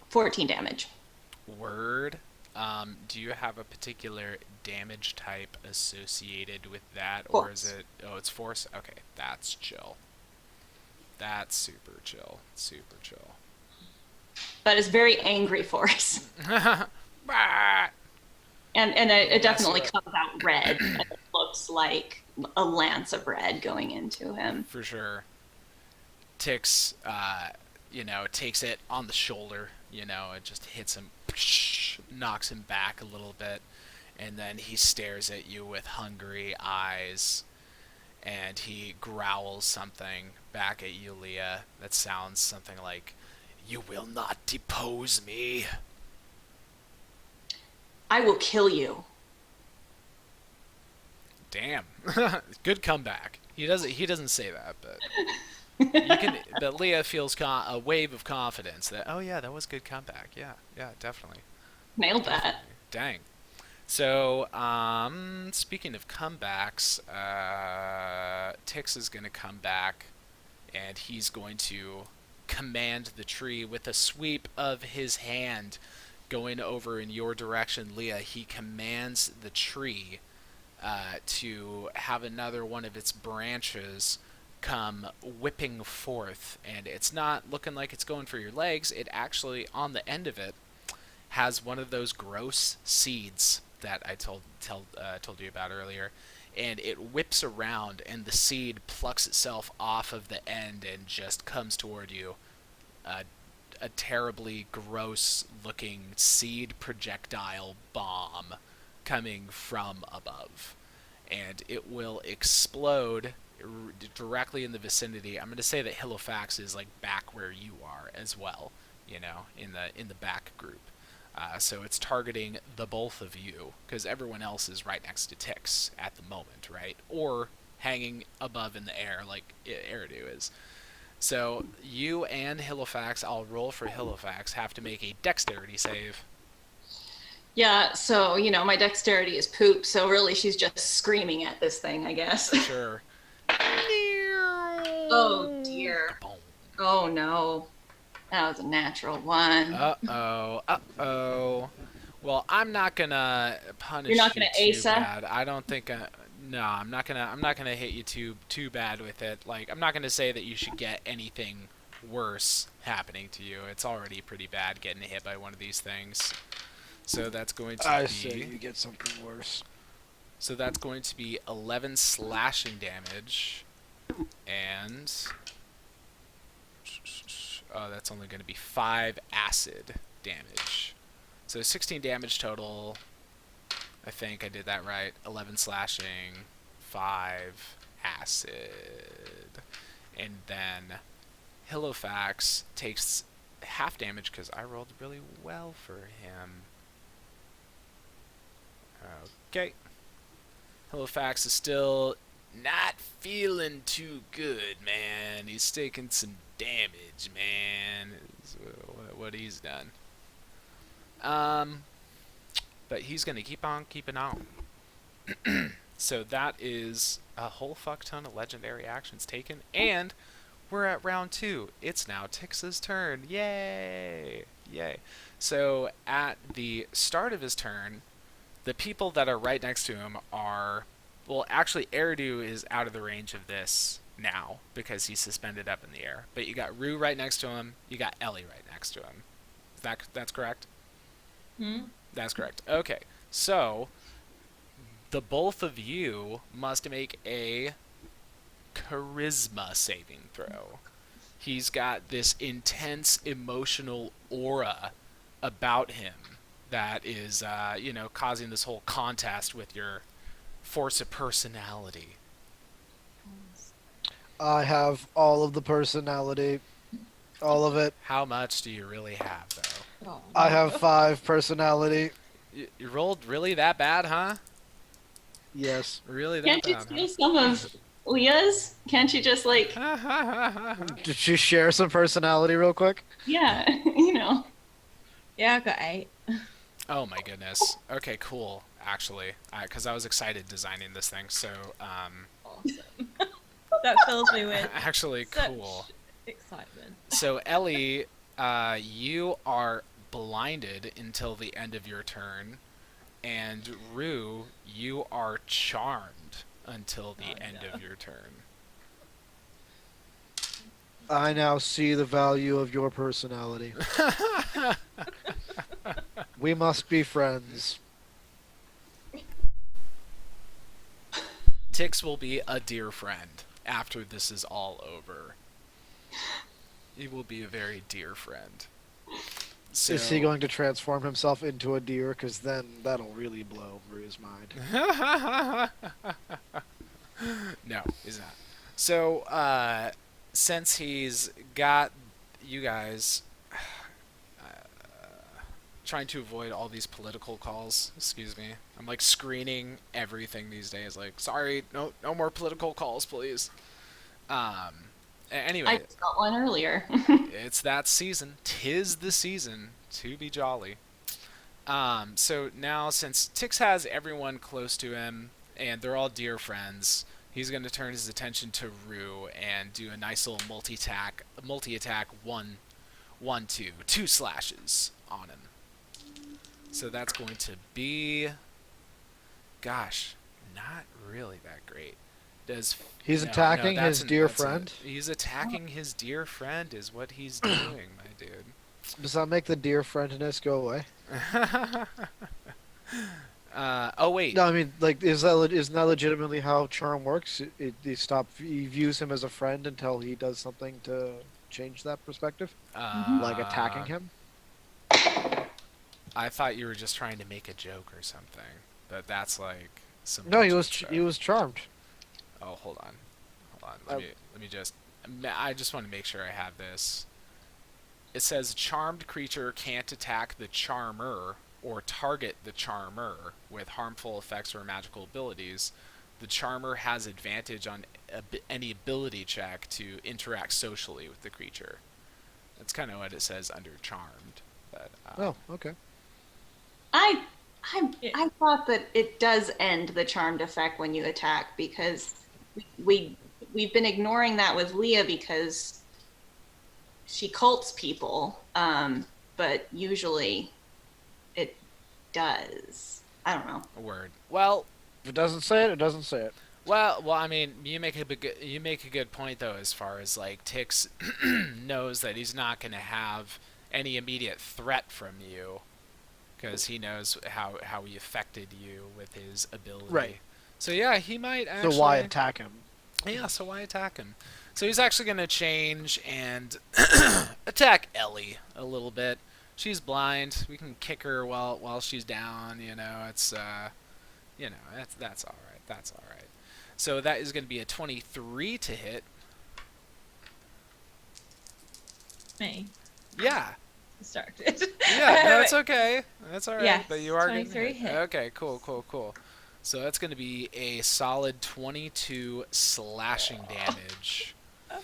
14 damage. Word. Do you have a particular damage type associated with that, or is Force. it? Oh, it's force. Okay, that's chill. That's super chill. Super chill. But it's very angry force. Bah! And it Mess you definitely up. comes out red. And it looks like a lance of red going into him. For sure. Tix, takes it on the shoulder. It just hits him, knocks him back a little bit, and then he stares at you with hungry eyes, and he growls something back at you, Leah, that sounds something like, "You will not depose me." I will kill you. Damn. Good comeback. He doesn't say that, but you can. But Leah feels a wave of confidence that, oh yeah, that was a good comeback. Yeah, yeah, definitely. Nailed that. Definitely. Dang. So, speaking of comebacks, Tix is going to come back, and he's going to command the tree with a sweep of his hand, going over in your direction, Leah. He commands the tree to have another one of its branches come whipping forth, and it's not looking like it's going for your legs. It actually, on the end of it, has one of those gross seeds that I told you about earlier, and it whips around, and the seed plucks itself off of the end and just comes toward you. A terribly gross-looking seed projectile bomb coming from above, and it will explode directly in the vicinity. I'm going to say that Hillowfax is like back where you are as well, in the back group. So it's targeting the both of you, because everyone else is right next to Tix at the moment, right? Or hanging above in the air like Eridu is. So you and Hillowfax, I'll roll for Hillowfax, have to make a dexterity save. Yeah, so, my dexterity is poop, so really she's just screaming at this thing, I guess. Sure. Oh, dear. Oh, no. That was a natural one. Uh-oh. Well, I'm not gonna punish You're not you gonna too ace her? bad. I don't think. No, I'm not gonna hit you too bad with it. Like, I'm not gonna say that you should get anything worse happening to you. It's already pretty bad getting hit by one of these things. So that's going to I be. say you get something worse. So that's going to be 11 slashing damage, and that's only going to be 5 acid damage. So 16 damage total. I think I did that right. 11 slashing, 5 acid. And then Hillowfax takes half damage because I rolled really well for him. Okay. Hillowfax is still not feeling too good, man. He's taking some damage, man. Is what he's done. But he's gonna keep on keeping on. So that is a whole fuck ton of legendary actions taken, and we're at round 2. It's now Tix's turn. Yay! Yay. So at the start of his turn, the people that are right next to him are... Well, actually, Eridu is out of the range of this now because he's suspended up in the air. But you got Rue right next to him. You got Ellie right next to him. That's correct? That's correct. Okay. So, the both of you must make a charisma saving throw. He's got this intense emotional aura about him that is, causing this whole contest with your force of personality? I have all of the personality, all of it. How much do you really have, though? Oh, I no. have 5 personality. You rolled really that bad, huh? Yes. Really that Can't you bad, steal some of Leah's? Can't you just like, huh? Did you share some personality real quick? yeah, you know? Yeah, I got 8. Oh my goodness. Okay, cool. Actually, because I was excited designing this thing. So, Awesome. That fills me with actually, such cool. excitement. So Ellie, you are blinded until the end of your turn, and Rue, you are charmed until the Oh, end no. of your turn. I now see the value of your personality. We must be friends. Tix will be a dear friend after this is all over. He will be a very dear friend. So, Is he going to transform himself into a deer? Because then that'll really blow Rue's mind. No, he's not. So, since he's got you guys trying to avoid all these political calls, excuse me. I'm like screening everything these days. Like, sorry, no more political calls, please. I Anyway, just got one earlier. it's that season. 'Tis the season to be jolly. So now, since Tix has everyone close to him and they're all dear friends, he's going to turn his attention to Rue and do a nice little multi-attack, two slashes on him. So that's going to be, gosh, not really that great. Does He's no, attacking that's his dear that's friend? he's attacking his dear friend, is what he's doing, my dude. Does that make the dear friendness go away? Oh wait. No, I mean, like, isn't that legitimately how charm works? He views him as a friend until he does something to change that perspective, like attacking him. I thought you were just trying to make a joke or something. But that's like some. No, bullshit he stuff. was charmed. Oh, hold on. Let me just. I just want to make sure I have this. It says charmed creature can't attack the charmer or target the charmer with harmful effects or magical abilities. The charmer has advantage on any ability check to interact socially with the creature. That's kind of what it says under charmed. But, Oh, okay. I I thought that it does end the charmed effect when you attack because we've been ignoring that with Leah because she cults people, but usually it does. I don't know. a word. Well, If it doesn't say it, it doesn't say it. well. I mean, you make a good point though, as far as like Tix knows that he's not going to have any immediate threat from you, because he knows how he affected you with his ability. Right. So yeah, he might actually. So why attack him? Yeah, so why attack him? So he's actually going to change and attack Ellie a little bit. She's blind. We can kick her while she's down. It's that's all right. That's all right. So that is going to be a 23 to hit. Me Yeah. started. Yeah, no, that's okay. That's all right. Yes, But you are going to 23 hit. Okay, cool. So that's going to be a solid 22 slashing damage.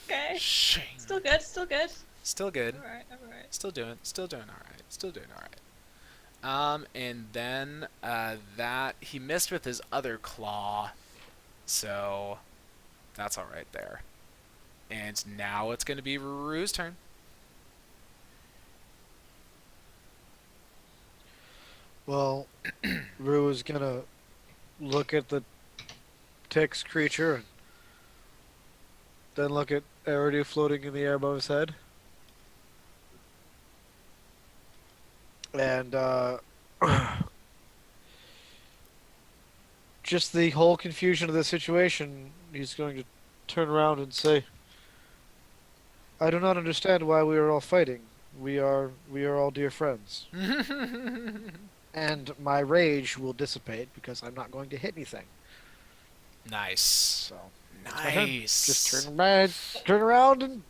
Okay. Shing. Still good. Still good. Still good. All right. All right. Still doing all right. And then that he missed with his other claw, so that's all right there. And now it's going to be Rue's turn. Well, Rue is gonna look at the Tix creature and then look at Eridu floating in the air above his head. And just the whole confusion of the situation, he's going to turn around and say, I do not understand why we are all fighting. We are all dear friends. and my rage will dissipate because I'm not going to hit anything. Nice. So that's my turn. Just Nice. turn around and.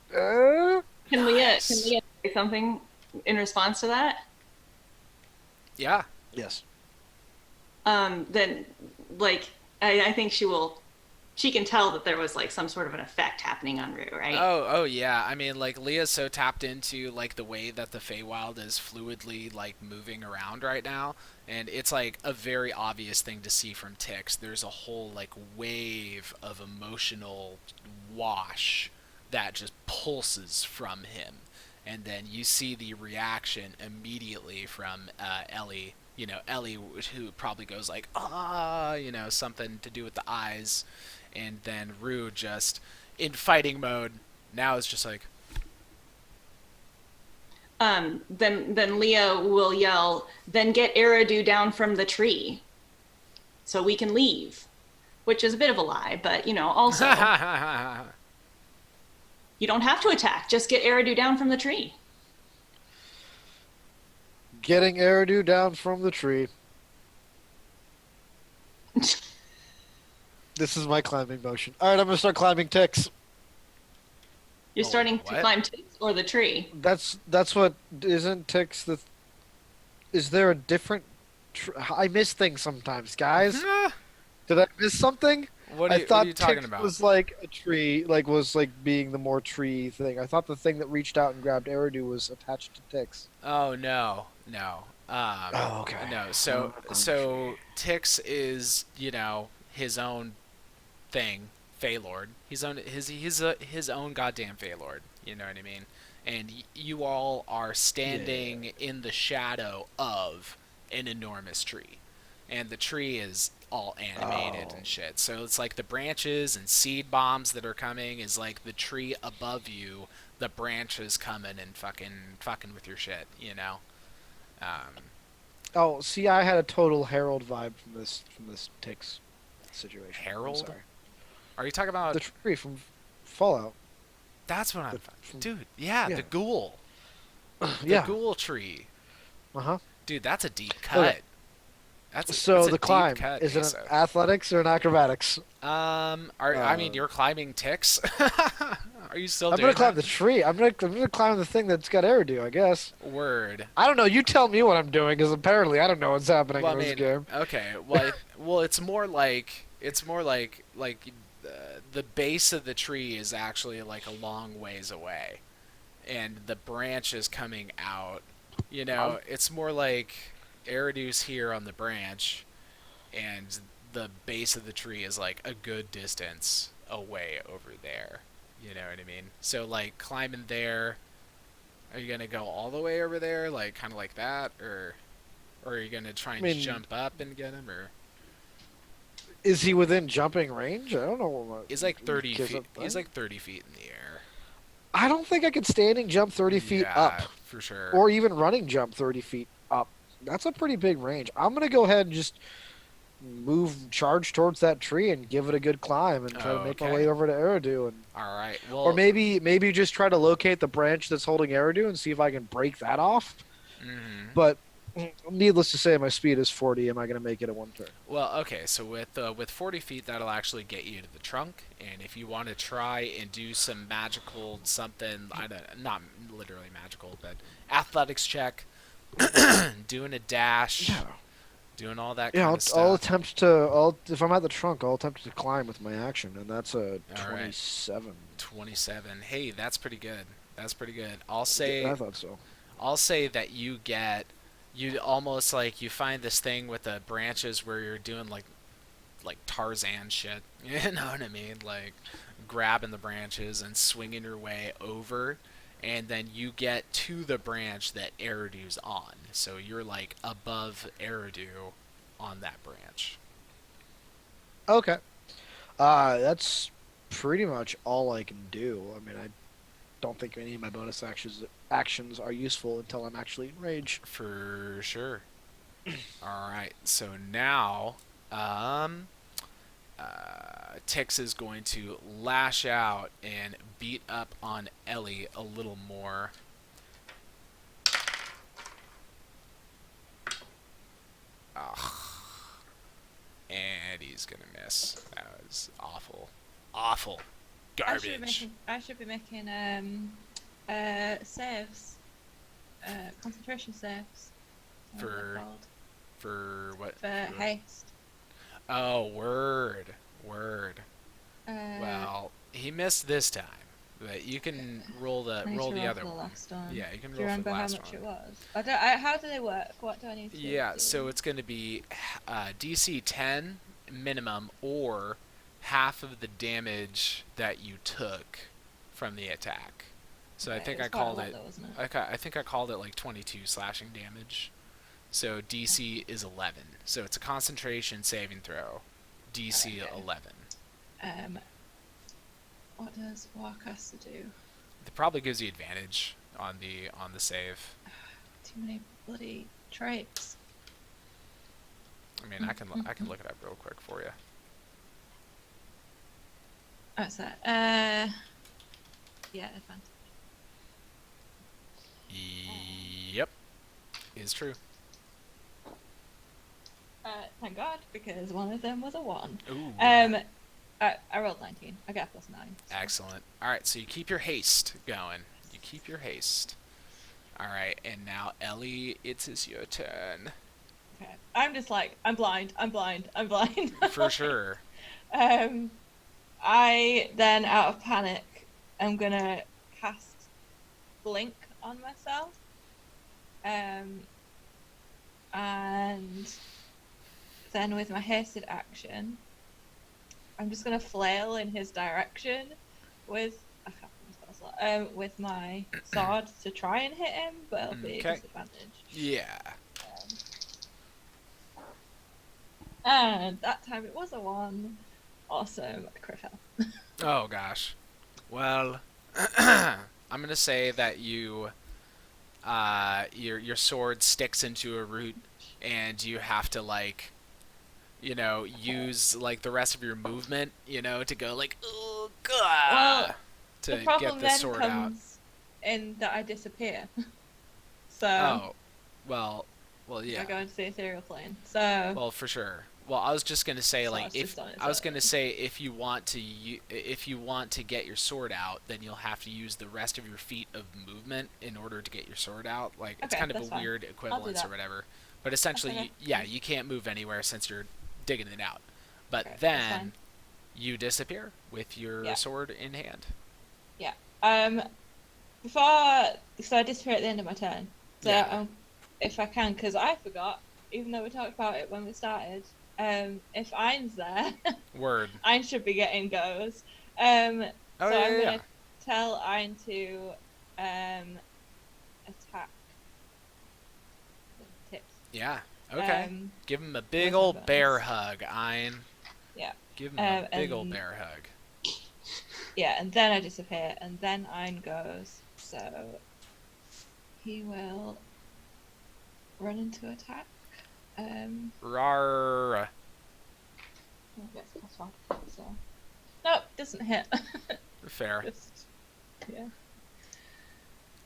Can Nice. Leah say something in response to that? Yeah. Yes. Then, like, I think she will. She can tell that there was like some sort of an effect happening on Rue, right? Oh yeah. I mean, like Leah's so tapped into like the way that the Feywild is fluidly like moving around right now, and it's like a very obvious thing to see from Tix. There's a whole like wave of emotional wash that just pulses from him, and then you see the reaction immediately from Ellie. You know, Ellie, who probably goes like, ah, you know, something to do with the eyes, and then Rue just in fighting mode now is just like, Then Leah will yell, "Then get Eridu down from the tree, so we can leave," which is a bit of a lie, but also you don't have to attack. Just get Eridu down from the tree. Getting Eridu down from the tree. This is my climbing motion. All right, I'm gonna start climbing ticks. You're Oh, starting to what? climb ticks or the tree. That's what isn't ticks the. Is there a different? I miss things sometimes, guys. Did I miss something? What I are you thought talking ticks about? was like a tree, like was like being the more tree thing. I thought the thing that reached out and grabbed Eridu was attached to ticks. Oh no, no. Oh, okay. No. Then I'm So gonna climb the tree. so Tix is, you know, his own thing, Feylord. His own goddamn Feylord. You know what I mean? And you all are Yeah. standing in the shadow of an enormous tree, and the tree is all animated Oh. and shit. So it's like the branches and seed bombs that are coming is like the tree above you. The branches coming and fucking with your shit. You know. Um, Oh, see, I had a total Herald vibe from this ticks situation. I'm Harold. sorry. Are you talking about? The tree from Fallout. That's what The I'm. from Dude, yeah, yeah the ghoul. The yeah. ghoul tree. Uh-huh. Dude, that's a deep Okay. cut. That's So a the deep climb cut, is it an Asa. athletics or an acrobatics? I mean, Uh, you're climbing ticks. Are you still I'm gonna doing climb that? the tree. I'm gonna climb the thing that's got Eridu, I guess. Word. I don't know. You tell me what I'm doing, because apparently I don't know what's happening Well, I in this mean, game. okay. Well, it's more like the base of the tree is actually like a long ways away, and the branch is coming out. You know, it's more like Eridu's here on the branch, and the base of the tree is like a good distance away over there. You know what I mean? So like climbing there, are you gonna go all the way over there, like kind of like that, or are you gonna try I and mean, jump up and get him, or is he within jumping range? I don't know what he's like 30 gives feet? up He's thing. like 30 feet in the air. I don't think I could standing jump 30 feet up, Yeah, for sure. or even running jump 30 feet up. That's a pretty big range. I'm gonna go ahead and just charge towards that tree and give it a good climb and try to make my Okay. way over to Eridu, and All right. or Well. maybe just try to locate the branch that's holding Eridu and see if I can break that off. Mhm. But needless to say, my speed is 40. Am I going to make it a one turn? Well, okay. So with 40 feet, that'll actually get you to the trunk. And if you want to try and do some magical something, I don't, not literally magical, but athletics check, doing a dash, Yeah, doing all that yeah. kind I'll, of I'll stuff. attempt to. If I'm at the trunk, I'll attempt to climb with my action, and that's a All right. 27. 27. Hey, that's pretty good. That's pretty good. I thought so. I'll say that you almost like you find this thing with the branches where you're doing like Tarzan shit. You know what I mean? Like grabbing the branches and swinging your way over, and then you get to the branch that Eridu's on. So you're like above Eridu on that branch. Okay. That's pretty much all I can do. I mean, I don't think any of my bonus actions are useful until I'm actually in rage. For sure. All right. So now, um, Tix is going to lash out and beat up on Ellie a little more. he's gonna miss. That was awful. Awful. Garbage. I should be making saves. Concentration saves. What are they called? For what? For haste. Oh, word. Word. Uh, Well, he missed this time. But you can roll the I need roll to the roll other for the one. last one. Yeah, you can Do you roll for the remember how last much one. it was? How do they work? What do I need to Yeah, do? so it's going to be DC 10 minimum or half of the damage that you took from the attack. So I Okay, think it was I quite a called lot it. though, wasn't it? I think I called it like 22 slashing damage. So DC is 11. So it's a concentration saving throw. DC Okay. 11. What does Warcaster do? It probably gives you advantage on the save. Too many bloody traits. I mean, I can look it up real quick for you. What's that? Yeah, advantage. Yep, is true. Thank God, because one of them was a 1. Ooh. I rolled 19. I got +9. So. Excellent. All right, so you keep your haste going. You keep your haste. All right, and now Ellie, it is your turn. Okay. I'm just like, I'm blind. For sure. I then, out of panic, am gonna cast Blink on myself. And then with my hasted action, I'm just gonna flail in his direction with I can't remember spell slot, with my sword to try and hit him, but it'll be Okay. disadvantage. Yeah. And that time it was a 1. Awesome, crit fail. Oh gosh. Well, I'm gonna say that your sword sticks into a root, and you have to like, use like the rest of your movement, to go like, oh god, Well, to the problem get the then sword out. comes in that I disappear. So Oh, well, yeah. I go into the ethereal plane. So Well, for sure. Well, I was just gonna say, So like, it's if just on its I was own. gonna say if you want to get your sword out, then you'll have to use the rest of your feet of movement in order to get your sword out. Like, it's Okay, kind of a that's fine. weird equivalence or that. whatever. But essentially, okay. you can't move anywhere since you're digging it out. But Okay, that's then fine. you disappear with your Yeah. sword in hand. So I disappear at the end of my turn. So Yeah. if I can, because I forgot, even though we talked about it when we started, if Ein's there, Word. Ein should be getting goes. So Oh, I'm yeah. gonna tell Ein to attack the tips. Yeah. Okay. Give him a big with my old bear bonus. hug, Ein. Yeah. Give him a big old and- bear hug. Yeah, and then I disappear, and then Ein goes. So he will run into attack. Rawr. Gets +1. So nope, doesn't hit. Fair. Just, yeah.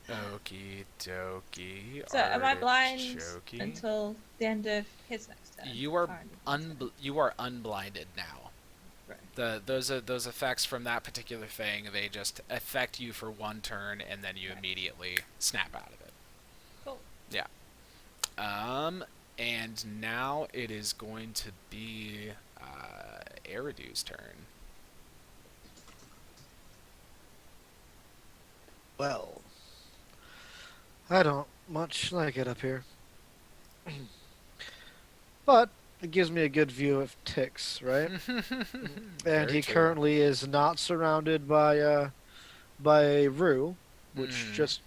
Okie dokie. So am I blind artichoke. until the end of his next turn? You are Or end of his turn? you are unblinded now. Right. Those effects from that particular thing, they just affect you for one turn, and then you Right. immediately snap out of it. Cool. Yeah. And now it is going to be Eridu's turn. Well, I don't much like it up here. But it gives me a good view of Tix, right? And Very he true. currently is not surrounded by Rue, which Mhm.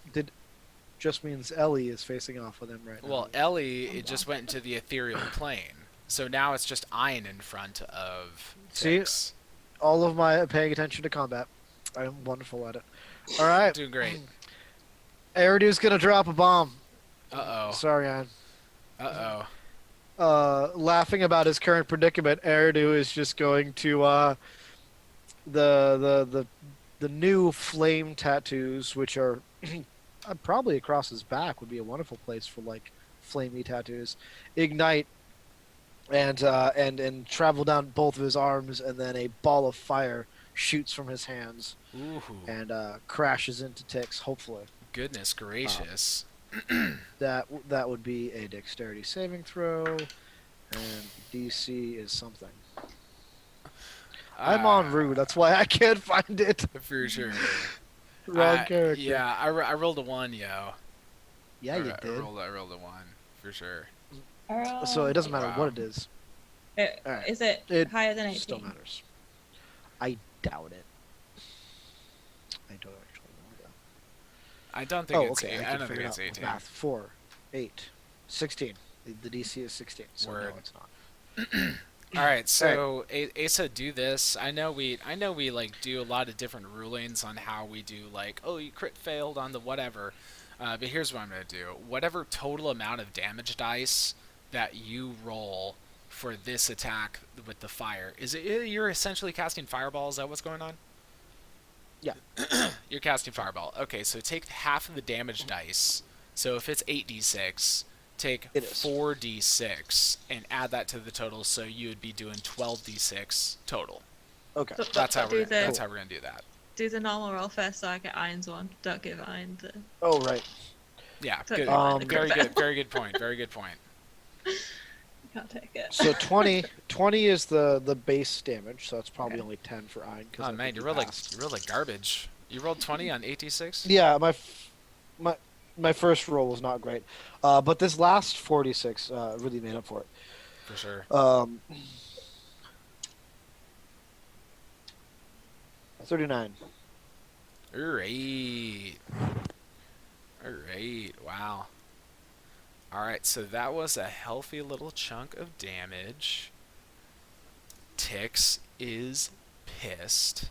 just means Ellie is facing off with him right now. Well, Ellie, I'm it just blind. went into the ethereal plane. So now it's just Iron in front of See? Tix. All of my paying attention to combat. I'm wonderful at it. All right. Doing great. Eridu's gonna drop a bomb. Uh-oh. Sorry, Ann. Uh-oh. Laughing about his current predicament, Eridu is just going to the new flame tattoos, which are probably across his back, would be a wonderful place for like flamey tattoos. Ignite and travel down both of his arms, and then a ball of fire shoots from his hands Ooh, and crashes into Tix. Hopefully, goodness gracious. that would be a dexterity saving throw, and DC is something. I'm on Rue. That's why I can't find it. For sure. Wrong character. Yeah, I rolled a 1, yo. Yeah, you did. I rolled a 1, for sure. So it doesn't matter Wow. what it is. Alright. Is it It higher than 18? Still matters. I doubt it. I don't actually know. I don't think Oh, it's okay. 8. I I can don't think figure it it's out with 18. math. 4, 8, 16. The DC is 16. So Word. no, it's not. All right, so Asa, do this. I know we like do a lot of different rulings on how we do, like, oh, you crit failed on the whatever. But here's what I'm gonna do. Whatever total amount of damage dice that you roll for this attack with the fire, is it you're essentially casting fireball? Is that what's going on? Yeah. You're casting fireball. Okay, so take half of the damage dice. So if it's 8d6, take It is. 4d6 and add that to the total, so you would be doing 12d6 total. Okay. So- That's how do we're the- that's how we're gonna do that. Do the normal roll first so I get Irons one. Don't give Iron the... Oh, right. Yeah, Don't good. give Iron the Very crit good. fail. Very good point. Very good point. Can't take it. So 20 is the base damage, so it's probably only 10 for Ein. Oh man, you rolled like garbage. You rolled 20 on 8d6. Yeah, my first roll was not great, but this last 46 really made up for it. For sure. 39. Alright. Alright. Wow. Alright, so that was a healthy little chunk of damage. Tix is pissed.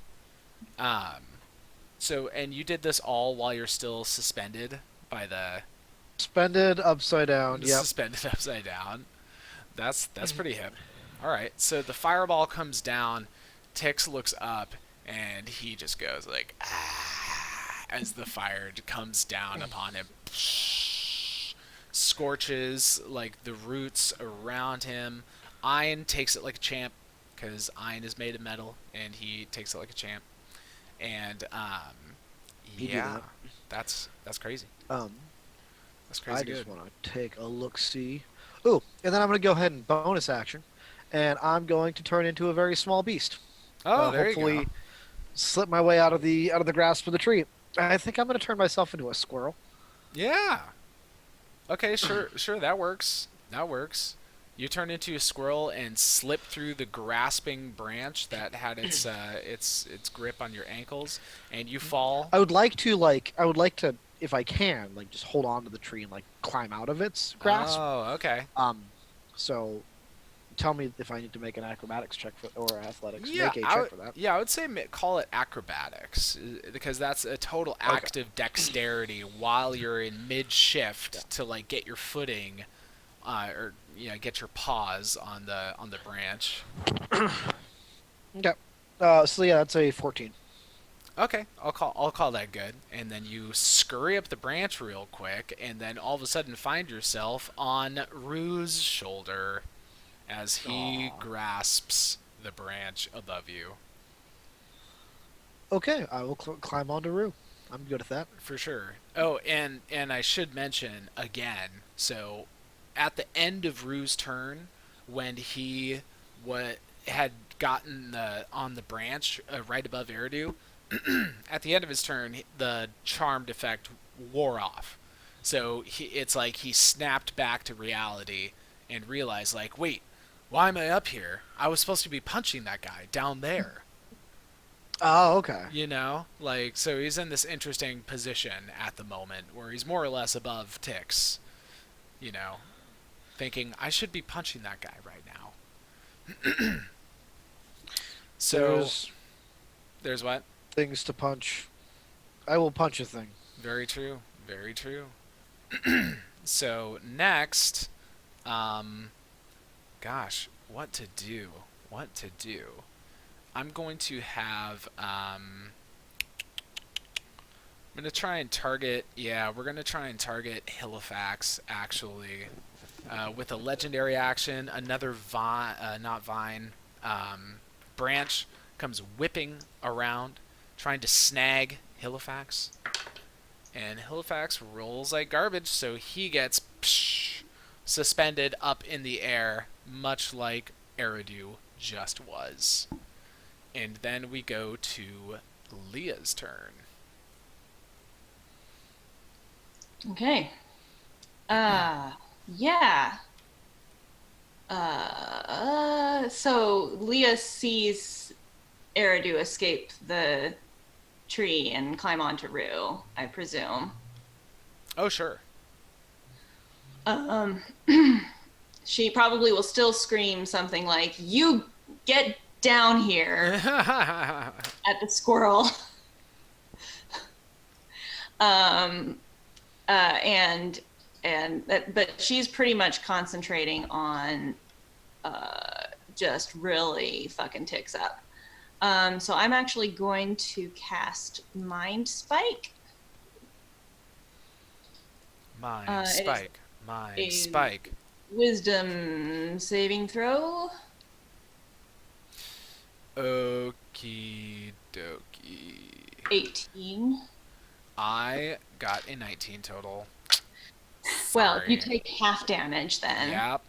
So, and you did this all while you're still suspended by the Suspended upside down. Yep. suspended upside down. That's pretty hip. Alright, so the fireball comes down, Tix looks up, and he just goes like, ah, as the fire comes down upon him. Scorches like the roots around him. Ein takes it like a champ, because Ein is made of metal, and he takes it like a champ. And He did yeah, that. that's crazy. That's crazy I good. just want to take a look see. Ooh, and then I'm going to go ahead and bonus action, and I'm going to turn into a very small beast. Oh, there hopefully you go. slip my way out of the grasp of the tree. I think I'm going to turn myself into a squirrel. Yeah. Okay, sure, that works. That works. You turn into a squirrel and slip through the grasping branch that had its grip on your ankles, and you fall. I would like to if I can just hold on to the tree and climb out of its grasp. Oh, okay. So tell me if I need to make an acrobatics check or athletics. Yeah, Make a check for that. Yeah, I would say call it acrobatics, because that's a total act of dexterity while you're in mid-shift to get your footing, or get your paws on the branch. Okay. So yeah, that's a 14. Okay, I'll call that good. And then you scurry up the branch real quick, and then all of a sudden find yourself on Rue's shoulder as he Aw. grasps the branch above you. Okay, I will climb onto Rue. I'm good at that. For sure. Oh, and I should mention again. So, at the end of Rue's turn, when he had gotten on the branch right above Eridu, at the end of his turn, the charmed effect wore off. So it's like he snapped back to reality and realized, wait, why am I up here? I was supposed to be punching that guy down there. Oh, okay. So he's in this interesting position at the moment where he's more or less above Tix, thinking, I should be punching that guy right now. So, there's what? Things to punch. I will punch a thing. Very true. Very true. So, next, gosh, what to do? I'm going to have, I'm going to try and target, we're going to try and target Hillowfax, actually. With a legendary action, another branch comes whipping around, trying to snag Hillowfax. And Hillowfax rolls like garbage, so he gets suspended up in the air, much like Eridu just was. And then we go to Leah's turn. Okay. Yeah. So Leah sees Eridu escape the tree and climb onto Rue, I presume. Oh, sure. She probably will still scream something like, "You get down here," at the squirrel. But she's pretty much concentrating on just really fucking Ticks up. So I'm actually going to cast Mind Spike. Mind spike. Mind spike. Wisdom saving throw. Okie dokie. 18. I got a 19 total. Well, Sorry. you take half damage then. Yep.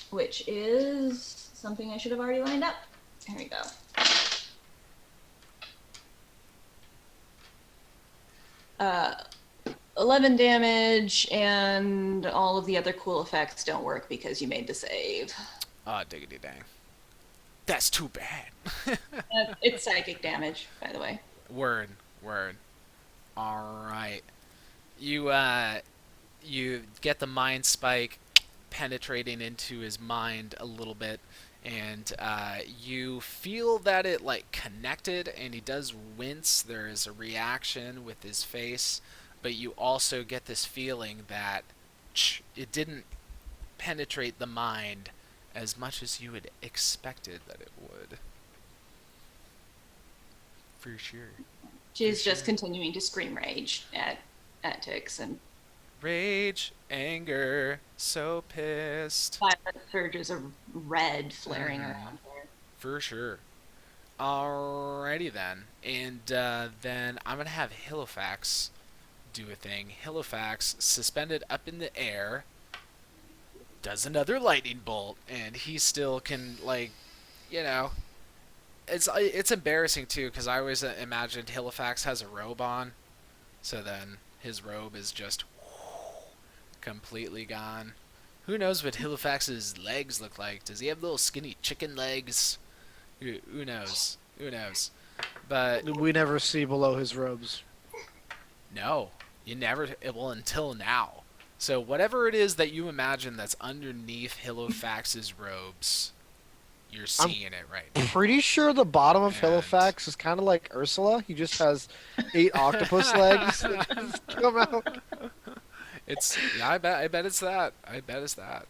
Which is something I should have already lined up. Here we go. 11 damage, and all of the other cool effects don't work because you made the save. Diggity dang. That's too bad. It's psychic damage, by the way. Word. Alright. You get the mind spike penetrating into his mind a little bit, and you feel that it like connected, and he does wince. There is a reaction with his face, but you also get this feeling that it didn't penetrate the mind as much as you had expected that it would. For sure. She's just continuing to scream rage at Ticks, and Rage, anger, so pissed. violent surges of red flaring around her. For sure. Alrighty then. And then I'm going to have Hillowfax do a thing. Hillowfax, suspended up in the air, does another lightning bolt, and he still can, like, you know, it's embarrassing too, because I always imagined Hillowfax has a robe on, so then his robe is just completely gone. Who knows what Hillowfax's legs look like? Does he have little skinny chicken legs? Who knows? Who knows? But We never see below his robes. no, you never. Well, until now. So whatever it is that you imagine that's underneath Hillowfax's robes, you're seeing it right now. Pretty sure the bottom of And- Hillowfax is kind of like Ursula. He just has 8 octopus legs that just come out. It's yeah, I bet it's that. I bet it's that.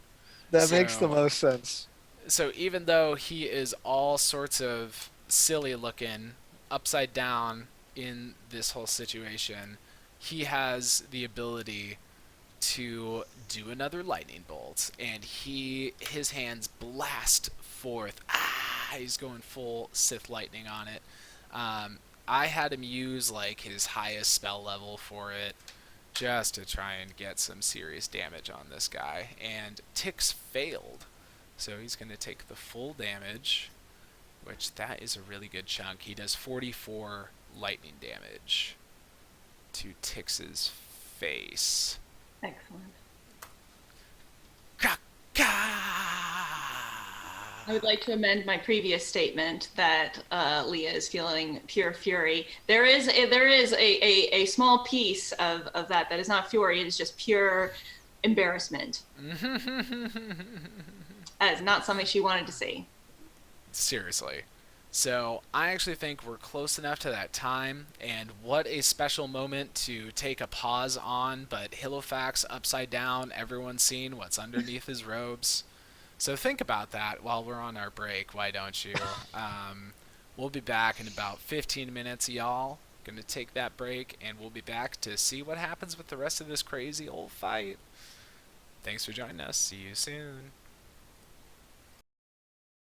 That makes the So- most sense. So even though he is all sorts of silly looking, upside down in this whole situation, he has the ability to do another lightning bolt, and his hands blast forth. He's going full Sith lightning on it. I had him use like his highest spell level for it, just to try and get some serious damage on this guy, and Ticks failed. So he's going to take the full damage, which that is a really good chunk. He does 44 lightning damage to Tix's face. Excellent. Ka-ka! I would like to amend my previous statement that Leah is feeling pure fury. There is a small piece of that is not fury. It is just pure embarrassment. That is not something she wanted to see. Seriously. So I actually think we're close enough to that time, and what a special moment to take a pause on, but Hillowfax upside down, everyone's seeing what's underneath his robes. So think about that while we're on our break, why don't you? We'll be back in about 15 minutes, y'all. Gonna take that break, and we'll be back to see what happens with the rest of this crazy old fight. Thanks for joining us. See you soon.